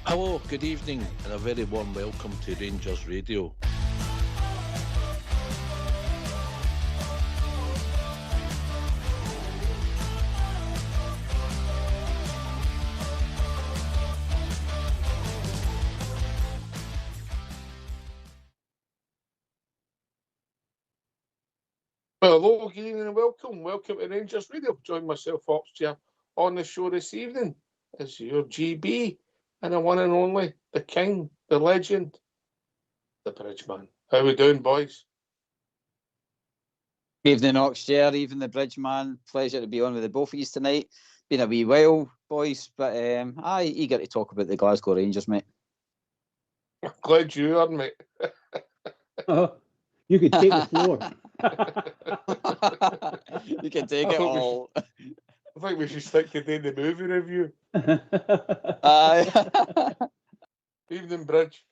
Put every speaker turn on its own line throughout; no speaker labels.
Hello, good evening, and a very warm welcome to Rangers Radio.
Well, hello, good evening and welcome. Welcome to Rangers Radio. Join myself, Oxchair, on the show this evening is your GB and the one and only, the king, the legend, the Bridgeman. How we doing, boys?
Evening, Oxchair, even the Bridgeman. Pleasure to be on with the both of you tonight. Been a wee while, boys, but eager to talk about the Glasgow Rangers, mate.
Glad you are, mate.
You could take the floor.
You can take it all.
I think we should stick to doing the movie review. Evening, Bridge.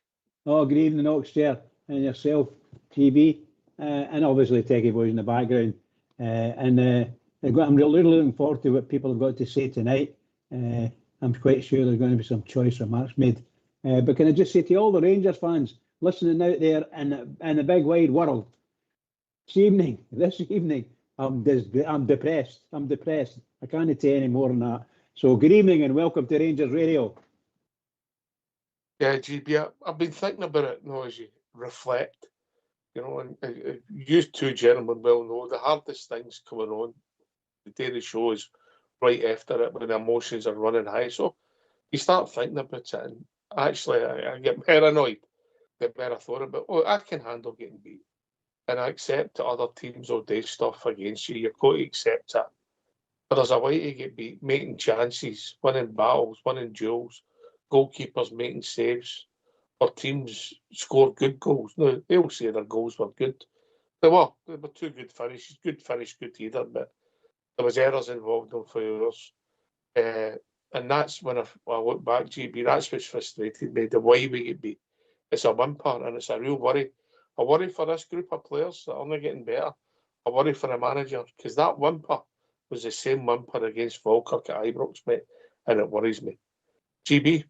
Oh, good evening, Oxchair, and yourself, GB, and obviously Techie Boys in the background. I'm really looking forward to what people have got to say tonight. I'm quite sure there's going to be some choice remarks made. But can I just say to all the Rangers fans listening out there in the big wide world, this evening, I'm depressed. I can't say any more than that. So good evening and welcome to Rangers Radio.
Yeah, GB, I've been thinking about it now as you reflect. You know, and you two gentlemen will know the hardest things coming on. The daily show is right after it when the emotions are running high. So you start thinking about it, and actually I get paranoid the more I thought about, I can handle getting beat. And I accept that other teams will do stuff against you. You've got to accept that. But there's a way to get beat, making chances, winning battles, winning duels, goalkeepers making saves, or teams score good goals. Now, they'll say their goals were good. They were two good finishes. Good finish, good either, but there was errors involved in failures. And that's when I look back, GB, that's what's frustrated me, the way we get beat. It's a whimper and it's a real worry. A worry for this group of players that are only getting better. A worry for the manager, because that whimper was the same whimper against Falkirk at Ibrox, mate, and it worries me. GB?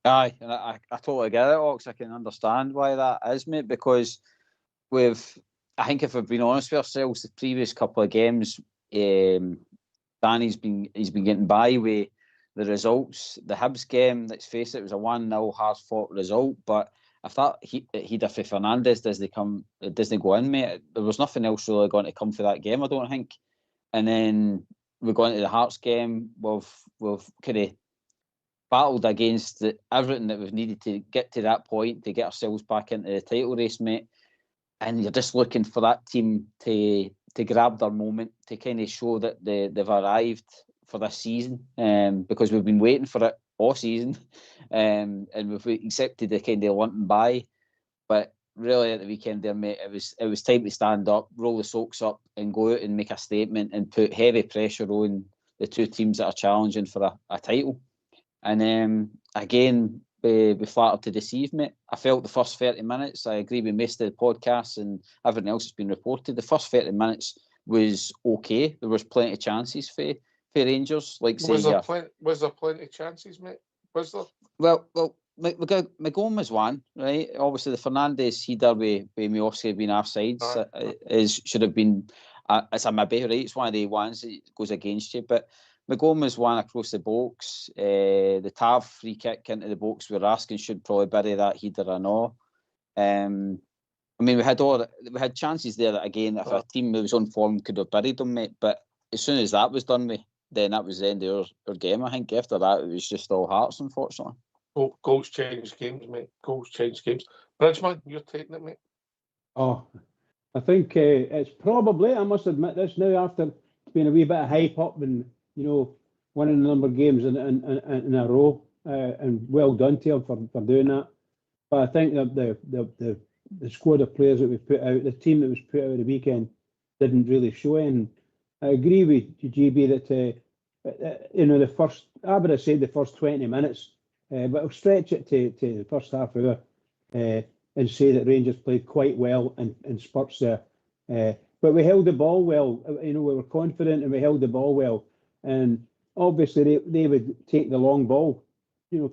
Aye, and I totally get it, Ox. I can understand why that is, mate, because I think if we've been honest with ourselves, the previous couple of games, Danny's been getting by with the results. The Hibs game, let's face it, was a 1-0 hard-fought result, but if that header for Fernandes doesn't go in, mate, there was nothing else really going to come for that game, I don't think. And then we go into the Hearts game, we've kind of battled against everything that we've needed to get to that point to get ourselves back into the title race, mate. And you're just looking for that team to grab their moment, to kind of show that they've arrived for this season, because we've been waiting for it all season, and we've accepted the kind of limping by. But really, at the weekend there, mate, it was time to stand up, roll the socks up, and go out and make a statement and put heavy pressure on the two teams that are challenging for a title. And again, be flattered to deceive, mate. I felt the first 30 minutes, I agree with most of the podcasts and everything else that's been reported, the first 30 minutes was okay. There was plenty of chances for Rangers. Like
was there plenty of chances, mate? Was there?
Well, McGowan was one, right? Obviously, the Fernandes header with Miovski being offsides should have been. It's a maybe, right? It's one of the ones that goes against you, but McGowan was one across the box. The Tav free kick into the box, we're asking should probably bury that header or not. I mean, we had chances there that, again, if a team that was on form could have buried them, mate. But as soon as that was done with, then that was the end of our game. I think after that, it was just all Hearts, unfortunately.
Goals change games, mate. Goals change games. Bridgeman, you're taking it, mate.
Oh, I think it's probably, I must admit this now, after being a wee bit of hype up and, winning a number of games in a row, and well done to him for doing that. But I think that the squad of players that we put out, the team that was put out at the weekend, didn't really show anything. I agree with GB that I would have said the first 20 minutes, but I'll stretch it to the first half hour and say that Rangers played quite well in spurts there. But we held the ball well. We were confident and we held the ball well. And obviously they would take the long ball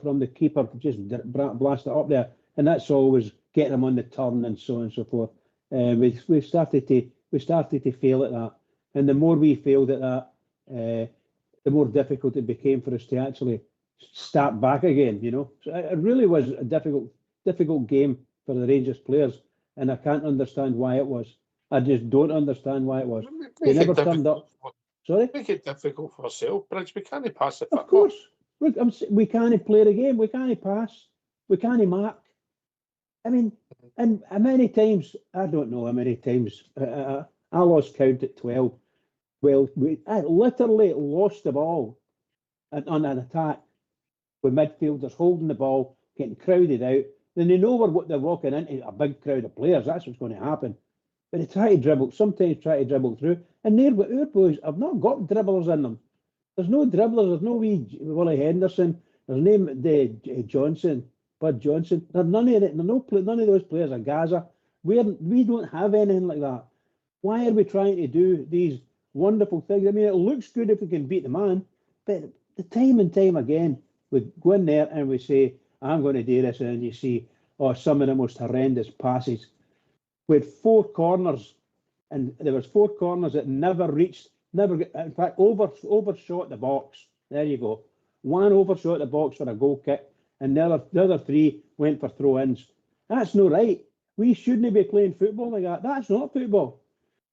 from the keeper to just blast it up there, and that's always getting them on the turn and so on and so forth. We started to fail at that, and the more we failed at that, the more difficult it became for us to actually start back again. So it really was a difficult game for the Rangers players, and I can't understand why it was. I just don't understand why it was. They never turned up. Sorry?
Make it difficult for ourselves, Bridge. We can't pass it.
Of course. We can't play the game. We can't pass. We can't mark. I mean, and how many times, I don't know how many times, I lost count at 12. Well, I literally lost the ball on an attack with midfielders holding the ball, getting crowded out. Then they know what they're walking into, a big crowd of players. That's what's going to happen. But they sometimes try to dribble through. And our boys have not got dribblers in them. There's no dribblers. There's no wee Willie Henderson. There's no Bud Johnson. There's none of it. None of those players are Gaza. We don't have anything like that. Why are we trying to do these wonderful things? I mean, it looks good if we can beat the man, but the time and time again, we go in there and we say, I'm going to do this, and you see, some of the most horrendous passes. We had 4 corners, and there was 4 corners that never reached, in fact, overshot the box. There you go. 1 overshot the box for a goal kick, and the other 3 went for throw-ins. That's no right. We shouldn't be playing football like that. That's not football.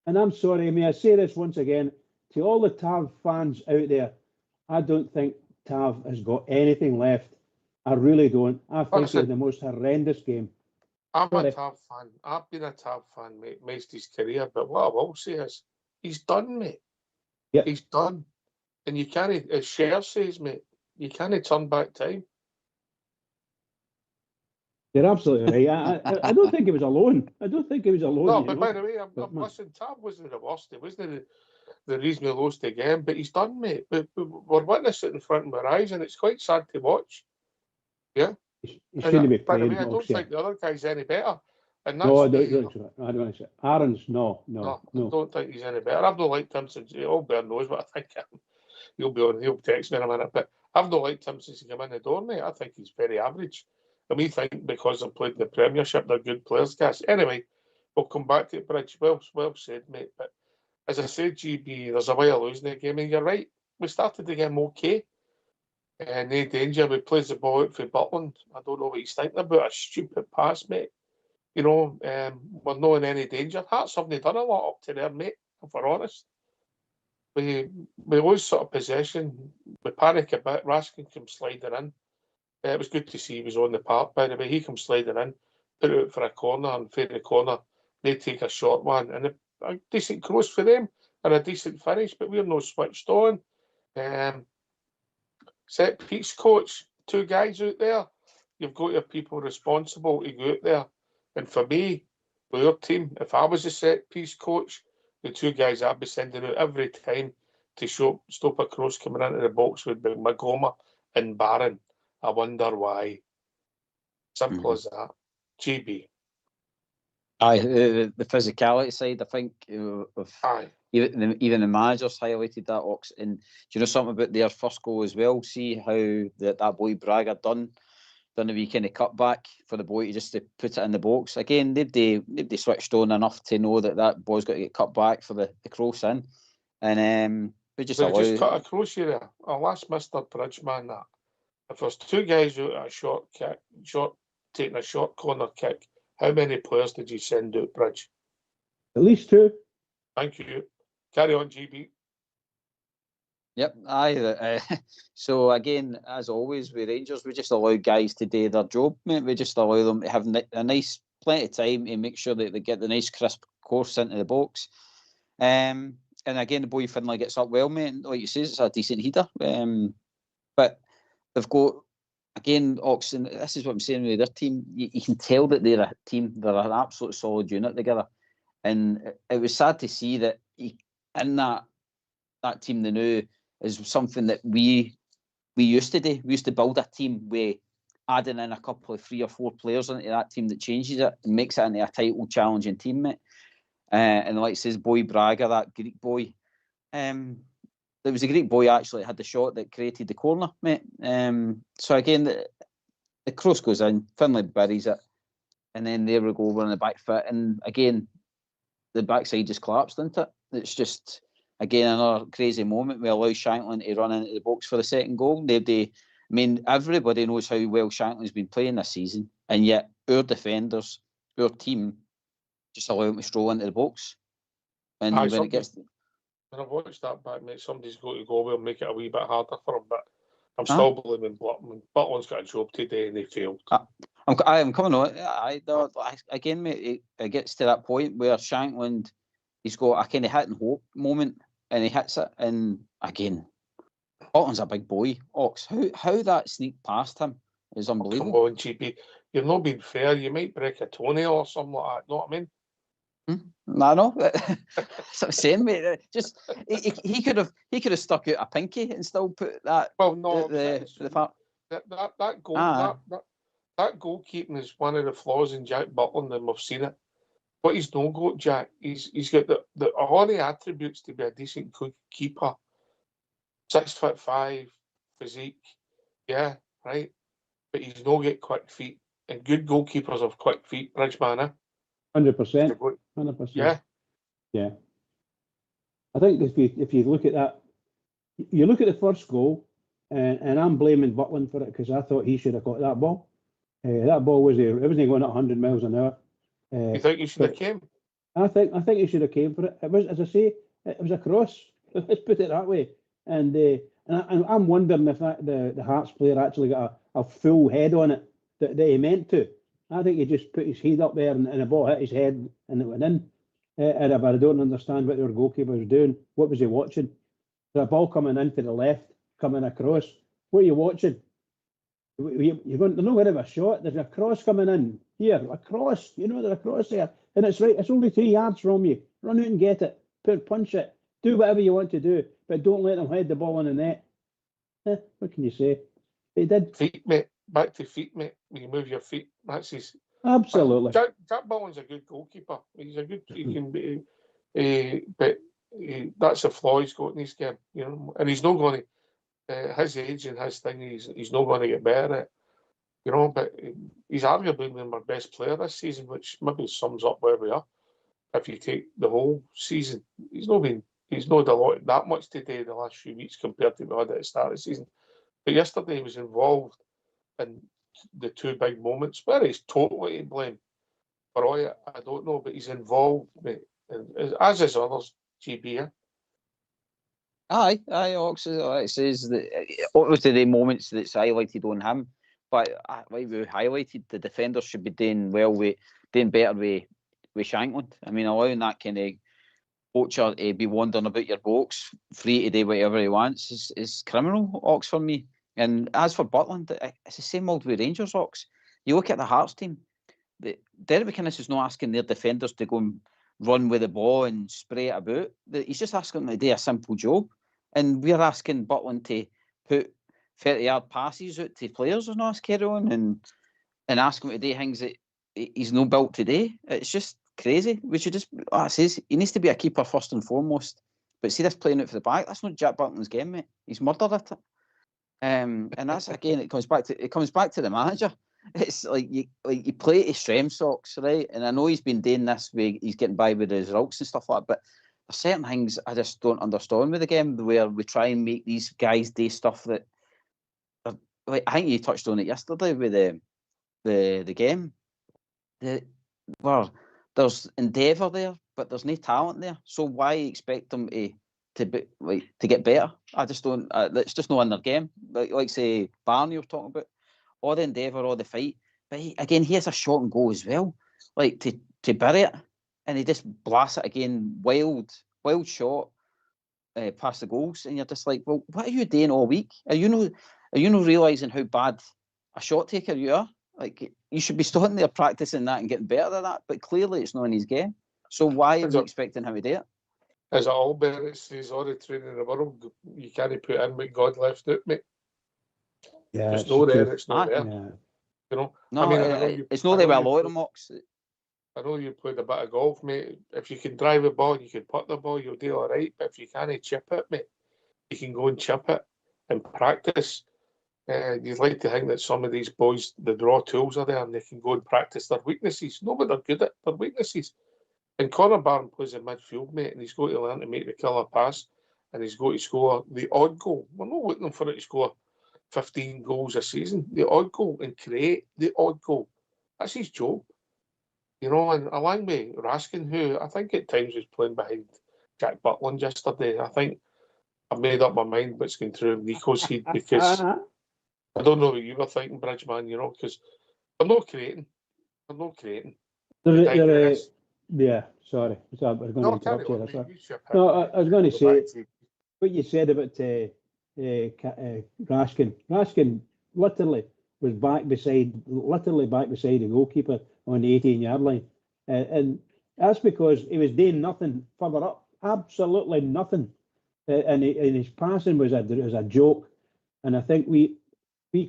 And I'm sorry, may I say this once again, to all the Tav fans out there, I don't think Tav has got anything left. I really don't. I think it was the most horrendous game.
I'm a Tav fan. I've been a Tav fan, mate, most of his career. But what I will say is, he's done, mate.
Yep.
He's done. And you can't, as Cher says, mate, you can't turn back time.
You're absolutely right. I don't think he was alone.
No, but by the way, listen, Tav wasn't the worst. It wasn't the reason we lost the game, but he's done, mate. We're witnessing it in front of our eyes, and it's quite sad to watch. Yeah.
He shouldn't be playing.
By the way, I don't think the other guy's any better. And that's
no, I don't say. Aaron's no.
I don't think he's any better. I've not liked him since all Bear knows what I think. He'll text me in a minute, but I've not liked him since he came in the door, mate. I think he's very average. And we think because they've played in the Premiership, they're good players, guys. Anyway, we'll come back to it, Bridge. Well said, mate. But as I said, GB, there's a way of losing the game, and you're right. We started the game okay. No danger. We plays the ball out for Butland. I don't know what he's thinking about. A stupid pass, mate. We're not in any danger. Hearts haven't done a lot up to there, mate, if we're honest. We lose sort of possession. We panic a bit. Raskin comes sliding in. It was good to see he was on the park, by the way. He comes sliding in, put it out for a corner, and for the corner, they take a short one. And a decent cross for them, and a decent finish, but we're not switched on. Set piece coach, 2 guys out there. You've got your people responsible to go out there. And for me, with our team, if I was a set piece coach, the 2 guys I'd be sending out every time to stop a cross coming into the box would be Magoma and Barron. I wonder why. Simple as that. GB.
Aye, the physicality side, I think,
Aye.
Even the managers highlighted that, Ox. And do you know something about their first goal as well? See how that boy Braga done a wee kind of cutback for the boy just to put it in the box. Again, they switched on enough to know that ball's got to get cut back for the cross in. And we just
cut across here. I'll ask Mr. Bridgeman that. If there's 2 guys out at a short kick, taking a short corner kick, how many players did you send out, Bridge?
At least 2.
Thank you. Carry on, GB.
Yep, aye. So again, as always with Rangers, we just allow guys to do their job, mate. We just allow them to have a nice plenty of time to make sure that they get the nice crisp course into the box. And again, the boy Finlay gets up well, mate. Like you say, it's a decent header. But they've got, again, Oxen, this is what I'm saying with their team. You can tell that they're a team. They're an absolute solid unit together. And it was sad to see that in that team they knew is something that we used to do. We used to build a team with adding in a couple of 3 or 4 players into that team that changes it and makes it into a title challenging team, mate. And like it says, boy Braga, that Greek boy, There was a great boy actually had the shot that created the corner, mate. So again, the cross goes in, Finlay buries it, and then there we go, we're on the back foot, and again, the backside just collapsed, didn't it? It's just, again, another crazy moment. We allow Shanklin to run into the box for the second goal. Everybody knows how well Shanklin's been playing this season, and yet our defenders, our team, just allow him to stroll into the box. And when it gets...
When I've watched that back, mate, somebody's got to go, we'll make it a wee bit harder for him, but I'm still blaming Butland. Butland's got a job today and they failed.
I'm coming on. Again, mate, it gets to that point where Shanklin, he's got a kind of hit and hope moment, and he hits it, and again, Butland's a big boy. Ox, how that sneaked past him is unbelievable.
Come on, GB. You're not being fair. You might break a toenail or something like that. Know what I mean?
No, that's what I'm saying, mate. Just he could have stuck out a pinky and still put that.
Well, no,
that
goal, that goalkeeping is one of the flaws in Jack Butland, and we've seen it. What he's not got, Jack, he's got all the attributes to be a decent keeper. 6'5", physique, yeah, right. But he's not got quick feet, and good goalkeepers have quick feet. Bridgeman,
100%. 100%. Yeah. I think if you look at that, you look at the first goal, and I'm blaming Butland for it because I thought he should have caught that ball. That ball wasn't going at 100 miles an hour.
You think he should have came?
I think he should have came for it. It was, as I say, it was a cross. Let's put it that way. And I'm wondering if the Hearts player actually got a full head on it that he meant to. I think he just put his head up there and the ball hit his head and it went in. But I don't understand what their goalkeeper was doing. What was he watching? There's a ball coming in to the left, coming across. What are you watching? They're not going to have a shot. There's a cross coming in. Here, a cross. There's a cross there. And it's right. It's only 3 yards from you. Run out and get it. Punch it. Do whatever you want to do. But don't let them head the ball in the net. What can you say? He did.
Feet, mate. Back to feet, mate. When you move your feet, that's his.
Absolutely.
Jack Butland's a good goalkeeper. He's a good. He can be. But that's a flaw he's got in his game, And he's not going to. His age and his thing, he's not going to get better at it, But he's arguably been our best player this season, which maybe sums up where we are. If you take the whole season, he's not that much today the last few weeks compared to what he had at the start of the season. But yesterday he was involved in the 2 big moments. Where he's totally to blame for all it, I don't know, but he's involved, mate, as is others. GB.
Aye, Ox. It says that obviously the moments that's highlighted on him, but like we highlighted, the defenders should be doing better with Shanklin. I mean, allowing that kind of poacher to be wandering about your box, free to do whatever he wants, is criminal, Ox, for me. And as for Butland, it's the same old with Rangers, Ox. You look at the Hearts team, Derek McInnes is not asking their defenders to go and run with the ball and spray it about. He's just asking them to do a simple job. And we're asking Butland to put 30-yard passes out to players and not carry on and ask him to do things that he's not built to do. It's just crazy. We should just, it says, he needs to be a keeper first and foremost. But see this playing out for the back, that's not Jack Butland's game, mate. He's murdered at it. And that's, again, it comes back to the manager. It's like you play to strengths, Socks, right? And I know he's been doing this way, he's getting by with the results and stuff like that, but there's certain things I just don't understand with the game where we try and make these guys do stuff that, like, I think you touched on it yesterday with the game. Well, there's endeavour there, but there's no talent there. So why expect them to get better? I just don't. It's just not in their game. Like say Barney you're talking about, all the endeavour, all the fight. But again, he has a shot and goal as well. Like to bury it, and he just blasts it again, wild shot past the goals, and you're just like, well, what are you doing all week? Are you not realising how bad a shot taker you are? Like, you should be starting there practising that and getting better at that, but clearly it's not in his game. So why are you expecting him to do it?
As it all merits, he's all the training in the world. You can't put in what God left out, mate.
Yeah,
it's not there. It's not there.
Yeah.
No, I mean, it's not there with a lot of mocks.
I know you played a bit of golf, mate. If you can drive a ball, you can putt the ball, you'll do all right. But if you can't chip it, mate, you can go and chip it and practice. You'd like to think that some of these boys, the raw tools are there and they can go and practice their weaknesses. No, but they're good at their weaknesses. And Connor Barron plays in midfield, mate, and he's got to learn to make the killer pass and he's got to score the odd goal. We're not looking for it to score 15 goals a season. The odd goal and create the odd goal. That's his job. You know, and along with Raskin, who I think at times was playing behind Jack Butland yesterday. I think I've made up my mind what's going through Nico's head because I don't know what you were thinking, Bridgeman, you know, because they're not creating. They're not creating.
Yeah, sorry. I was going to interrupt you.
No,
I was going to say what you said about Raskin. Raskin literally was back beside the goalkeeper on the 18-yard line. And that's because he was doing nothing further up. Absolutely nothing. And his passing was a joke. And I think we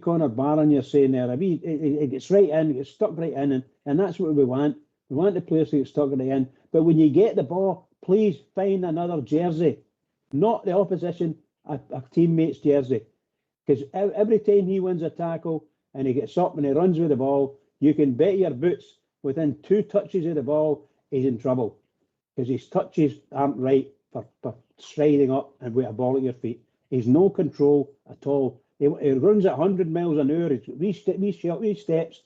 Connor Barron, you're saying there, it gets right in, gets stuck right in, and that's what we want. We want the players to get stuck right in. But when you get the ball, please find another jersey, not the opposition, a teammate's jersey. Because every time he wins a tackle and he gets up and he runs with the ball, you can bet your boots within 2 touches of the ball, he's in trouble. Because his touches aren't right for striding up and with a ball at your feet. He's no control at all. He runs at 100 miles an hour. He's wee steps,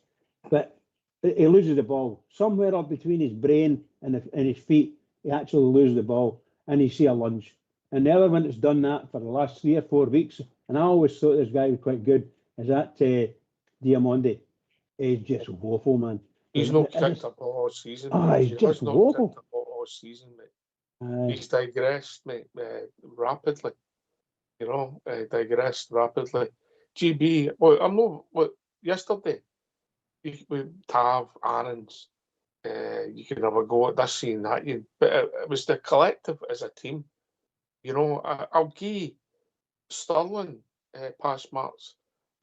but he loses the ball. Somewhere up between his brain and his feet, he actually loses the ball, and you see a lunge. And the other one that's done that for the last 3 or 4 weeks, and I always thought this guy was quite good, is that Diamondi. He's just woeful, man.
He's not kicked a ball all season.
He's just woeful.
Kicked a ball all season, mate. He's digressed, mate, rapidly. You know, digressed rapidly. GB, yesterday, with Tav, Aarons, you can have a go at this scene, that. But it was the collective as a team. You know, I'll give Sterling pass marks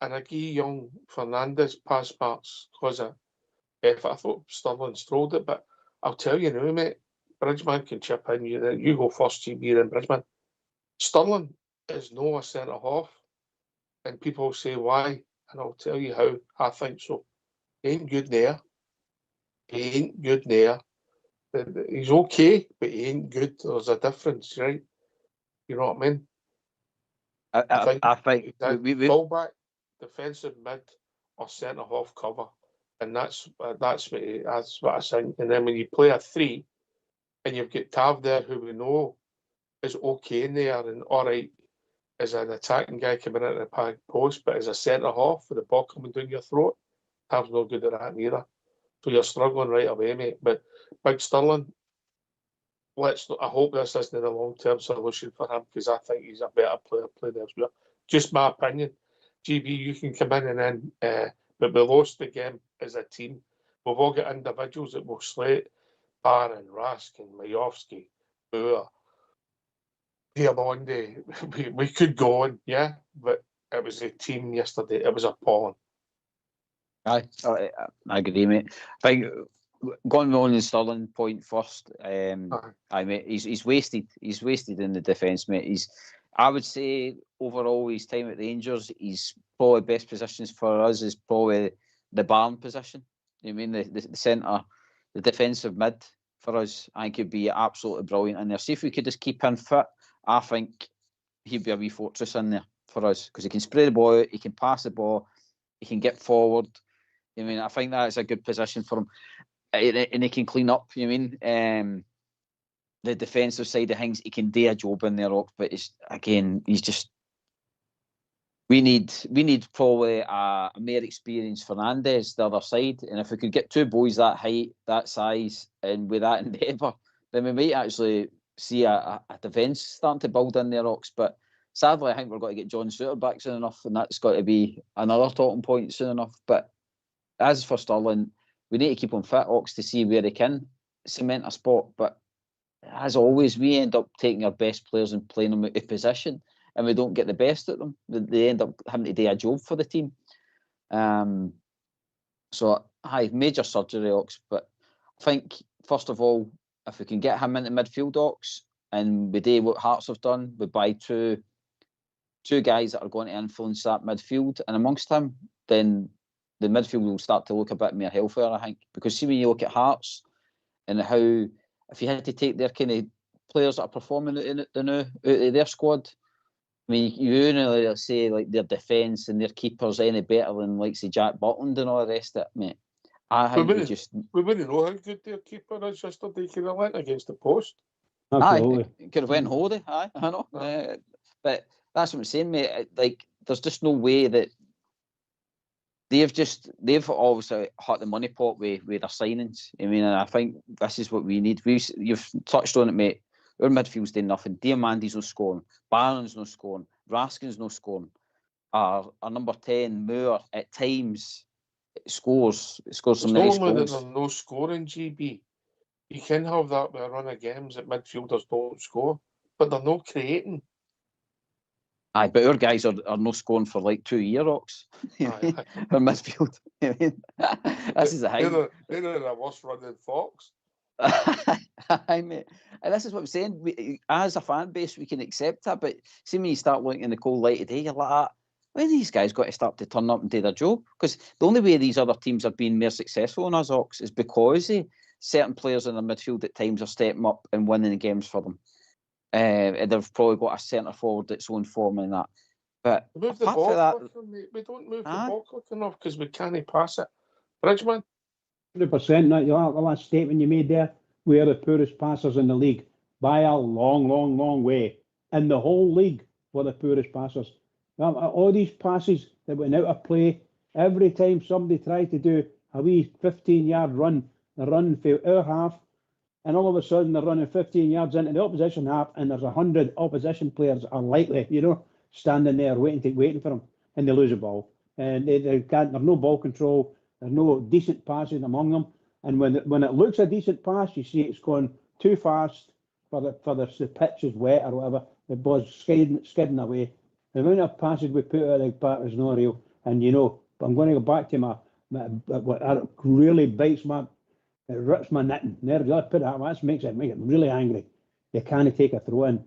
and I give Young Fernandez pass marks because of effort. I thought Sterling strolled it, but I'll tell you now, mate, Bridgeman can chip in. You go first, GB, then Bridgeman. Sterling is no a centre-half, and people say why, and I'll tell you how I think so. He ain't good there. He's okay, but he ain't good. There's a difference, right? You know what I mean?
I think
fullback, defensive mid, or centre-half cover, and that's what I think. And then when you play a 3, and you've got Tav there, who we know is okay in there and all right as an attacking guy coming into the back post, but as a centre-half with the ball coming down your throat, Tav's no good at that either. So you're struggling right away, mate. But Big Sterling, I hope this isn't a long-term solution for him, because I think he's a better player playing elsewhere. Just my opinion. GB, you can come in and then, but we lost the game as a team. We've all got individuals that will slate. Barron, Raskin, Majovsky, Boer, Diamondi. We could go on, yeah, but it was a team yesterday. It was appalling.
I agree, mate. I think going on the Sterling point first, mate, he's wasted. He's wasted in the defence, mate. I would say overall his time at Rangers, he's probably best positions for us is probably the Barn position. You mean the centre, the defensive mid for us? I think he'd be absolutely brilliant in there. See if we could just keep him fit, I think he'd be a wee fortress in there for us, because he can spray the ball out, he can pass the ball, he can get forward. I mean, I think that's a good position for him, and he can clean up. You mean the defensive side of things, he can do a job in there, but he's just. We need probably a more experienced Fernandez the other side, and if we could get 2 boys that height, that size, and with that endeavour, then we might actually see a defence starting to build in there, Ox. But sadly, I think we're going to get John Suter back soon enough, and that's got to be another talking point soon enough. But as for Sterling, we need to keep him fit, Ox, to see where he can cement a spot. But as always, we end up taking our best players and playing them out of position, and we don't get the best at them. They end up having to do a job for the team. So, major surgery, Ox. But I think, first of all, if we can get him into midfield, Ox, and we do what Hearts have done, we buy 2 two guys that are going to influence that midfield and amongst him, then the midfield will start to look a bit more healthier, I think. Because see, when you look at Hearts and how, if you had to take their kind of players that are performing out of their squad, I mean, you only say like their defence and their keepers any better than like say Jack Butland and all the rest of it, mate. I think
we wouldn't know how good their keeper is yesterday. He could have went against the post.
Absolutely.
Aye, could have went holiday. Aye, I know. But that's what I'm saying, mate. Like, there's just no way that they've obviously hit the money pot with their signings. I mean, and I think this is what we need. You've touched on it, mate. Our midfield's doing nothing. Diamandi's no scoring. Barron's no scoring. Raskin's no scoring. Our number 10, Moore, at times scores some nice
only
goals.
that there's no scoring, GB. You can have that with a run of games that midfielders don't score, but they're not creating.
Aye, but our guys are not scoring for like 2 year rocks. Our midfield. I mean, this is a high.
They're a worse running Fox.
Aye, mate. And this is what I'm saying. We, as a fan base, we can accept that. But see, when you start looking in the cold light today, you're like, when these guys got to start to turn up and do their job? Because the only way these other teams are being more successful in us, Ox, is because certain players in the midfield at times are stepping up and winning the games for them. They've probably got a centre forward that's on form and that. But
move the ball quicker, mate. We don't move the ball quick enough because we can't pass it. Bridgman?
100%. That the last statement you made there, we are the poorest passers in the league by a long, long, long way. In the whole league, we're the poorest passers. All these passes that went out of play, every time somebody tried to do a wee 15-yard run, they're running for our half, and all of a sudden they're running 15 yards into the opposition half, and there's 100 opposition players unlikely, standing there waiting for them, and they lose the ball. And they can't. There's no ball control. There's no decent passing among them. And when it looks a decent pass, you see it's going too fast for the pitch is wet or whatever. The ball's skidding away. The amount of passes we put out of the park is not real. And I'm going to go back to what really bites it rips my knitting. There, put that makes it really angry. You can't take a throw in.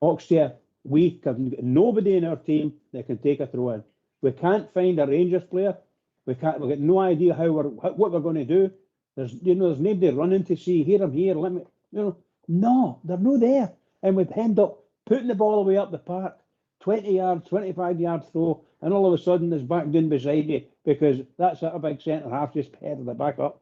Oxford, we have nobody in our team that can take a throw in. We can't find a Rangers player. We've got no idea what we're going to do. There's nobody running to see here. I'm here. Let me. No, they're not there. And we end up putting the ball away up the park, 20 yards, 25 yard throw, and all of a sudden it's back down beside you because that's a big centre half just headed it back up.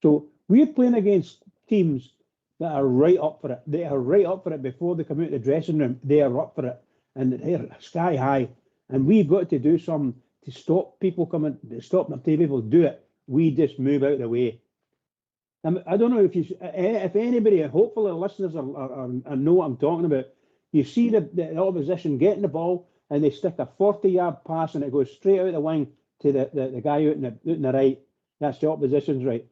So we're playing against teams that are right up for it. They are right up for it before they come out of the dressing room. They are up for it, and they're sky high. And we've got to do something to stop people coming, stop them people do it. We just move out of the way. I don't know if anybody, hopefully the listeners know what I'm talking about. You see the opposition getting the ball and they stick a 40-yard pass and it goes straight out the wing to the guy out in the right. That's the opposition's right.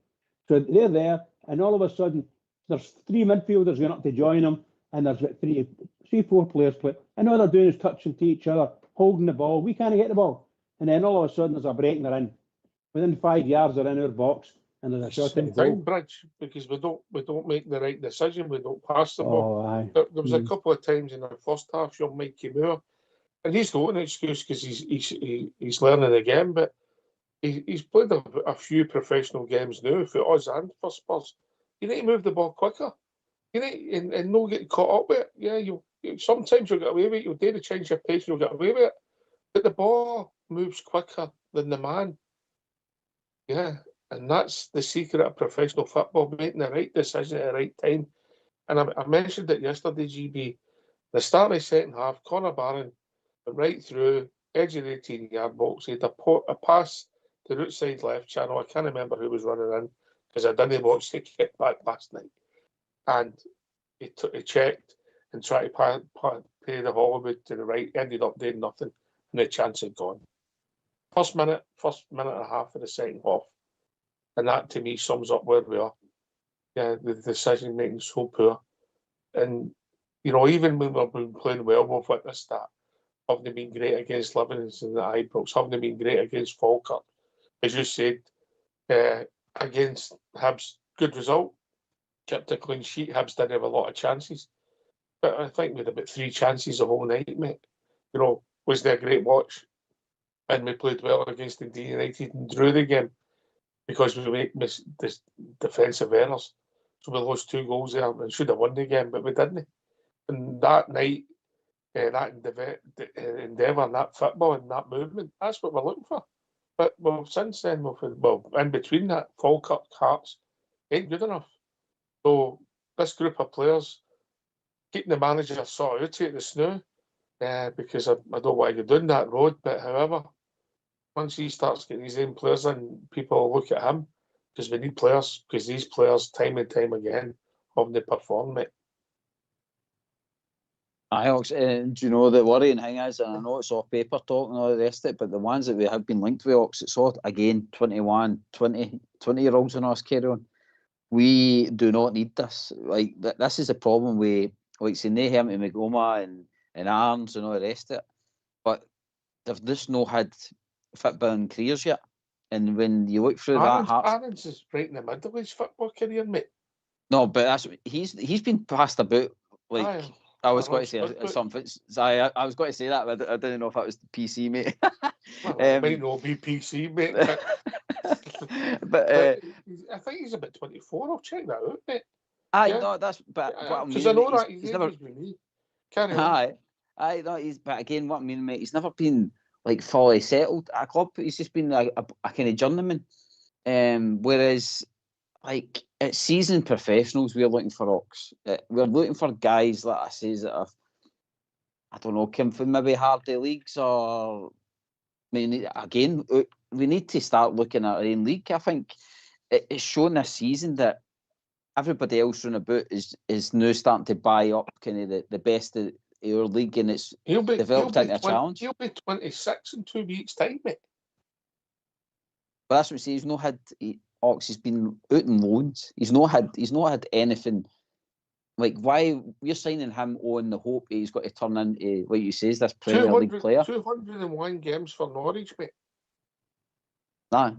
So they're there, and all of a sudden there's 3 midfielders going up to join them, and there's 4 players play. And all they're doing is touching to each other, holding the ball. We can't get the ball. And then all of a sudden there's a break and they're in. Within 5 yards they're in our box and there's a shot in goal.
Bridge, because we don't make the right decision. We don't pass the ball.
Aye.
There was a couple of times in the first half, young Mikey Moore, and he's got an excuse because he's learning again, but he's played a few professional games now for us and for Spurs. You need to move the ball quicker. You need and not get caught up with it. Yeah, you sometimes you'll get away with it. You'll do the change your pace, you'll get away with it. But the ball moves quicker than the man. Yeah, and that's the secret of professional football, making the right decision at the right time. And I mentioned it yesterday, GB. The start of the second half, Conor Barron went right through, edge of the 18-yard box. He had a pass to the outside left channel. I can't remember who was running in because I didn't watch the kick back last night. And he checked and tried to play the Hollywood to the right, ended up doing nothing, and the chance had gone. First minute and a half of the second half. And that to me sums up where we are. Yeah, the decision making is so poor. And even when we've been playing well, we've witnessed that. Haven't been great against Livingston and the Ibrox, haven't been great against Falkirk. As you said, against Hibs, good result. Kept a clean sheet. Hibs didn't have a lot of chances. But I think we had about 3 chances the whole night, mate. wasn't a great watch. And we played well against Dundee United and drew the game because we make this defensive errors. So we lost 2 goals there and should have won the game, but we didn't. And that night, that endeavour and that football and that movement, that's what we're looking for. But well, since then, in between that, Falkirk, Hearts ain't good enough. So this group of players, keeping the manager sort of out of the snow, because I don't want to go down that road. But however, once he starts getting his own players in, people look at him, because we need players, because these players, time and time again, haven't performed, mate.
Ox, do you know the worrying thing is, and I know it's off paper talk and all the rest of it, but the ones that we have been linked with, Ox, it's all, again, 21, 20-year-olds in us carry on. We do not need this. Like, this is the problem with, like, say, Nahum and Magoma and Arns and all the rest of it. But they've just not had footballing careers yet. And when you look through that,
Arns is right in the middle of his football career, mate.
No, but that's he's been passed about, like. I was going to say something. I was going to say that, but I didn't know if that was the PC, mate.
Well, it might not be PC, mate.
But
I think he's about 24. I'll check that out, mate.
No, that's but what I mean.
Because I know that
he's never.
With me. Carry on.
No, he's. But again, what I mean, mate, he's never been like fully settled at a club. He's just been a kind of journeyman. Whereas, like, it's seasoned professionals we're looking for, Ox. We're looking for guys, like I say, that have, I don't know, come from maybe hardy leagues, or, I mean, again, we need to start looking at our own league. I think it's shown this season that everybody else running about is now starting to buy up kind of the best of our league, and it's developed into a challenge.
He'll be 26 in 2 weeks' time, mate.
But that's what I'm saying. He's not had Ox. He's been out in loans. He's not had anything. Like, why we're signing him on the hope he's got to turn into, like you say, this Premier League player.
201 games for Norwich, mate.
No.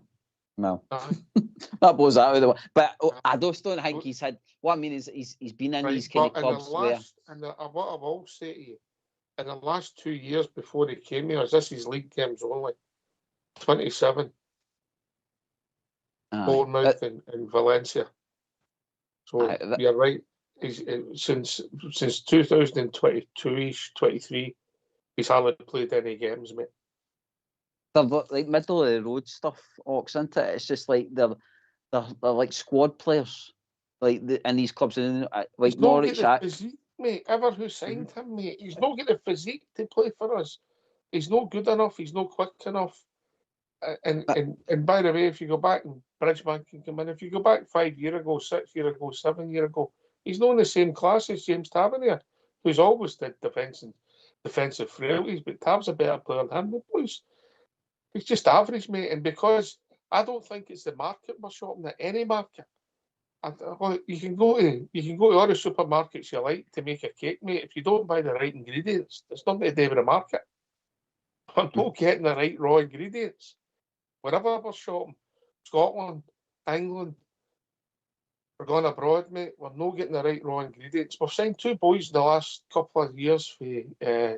That blows that out of the way. But I just don't think he's had. What I mean is he's been in these kind of clubs where. And
what I will say to you, in the last 2 years before he came here, this is league games only. 27. Bournemouth and Valencia. So you're right. He's since 2022-ish, 23, he's hardly played any games, mate.
They're like middle of the road stuff, Ox, isn't it? It's just like they're like squad players, like in these clubs, and like Norwich.
Physique, mate. Ever who signed him, mate? He's not got the physique to play for us. He's not good enough. He's not quick enough. And by the way, if you go back, and Bridgeman can come in. If you go back 5 years ago, 6 years ago, 7 years ago, he's not in the same class as James Tavernier, who's always did defensive frailties. But Tav's a better player than him. He's just average, mate. And because I don't think it's the market we're shopping at, any market. You can go to all the supermarkets you like to make a cake, mate. If you don't buy the right ingredients, it's not going to do with the market. We're not getting the right raw ingredients. Wherever we're shopping, Scotland, England, we're going abroad, mate. We're not getting the right raw ingredients. We've signed 2 boys in the last couple of years for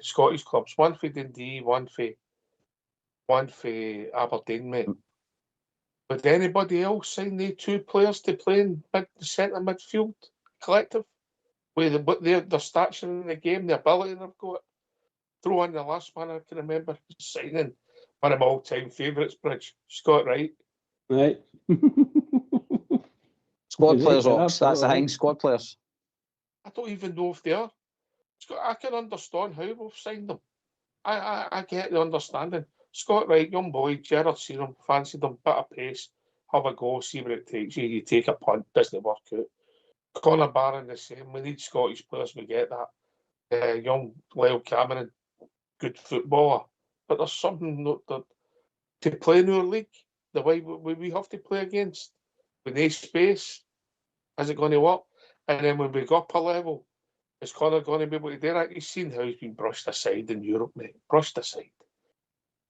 Scottish clubs. One for Dundee, one for Aberdeen, mate. Would anybody else sign the 2 players to play in the centre midfield collective? With their stature in the game, the ability they've got. Throw in the last one I can remember signing one of my all-time favourites, Bridge, Scott Wright.
Right.
Squad players, Ox. That's the thing. Squad players.
I don't even know if they are. I can understand how we've signed them. I get the understanding. Scott Wright, young boy, Gerrard seen him, fancied him, bit of pace, have a go, see where it takes you. You take a punt, doesn't work out. Conor Barron the same. We need Scottish players. We get that. Young Lyle Cameron, good footballer, but there's something to play in our league, the way we have to play against, with no space, is it going to work? And then when we go up a level, is Conor going to be able to do that? He's seen how he's been brushed aside in Europe, mate. Brushed aside.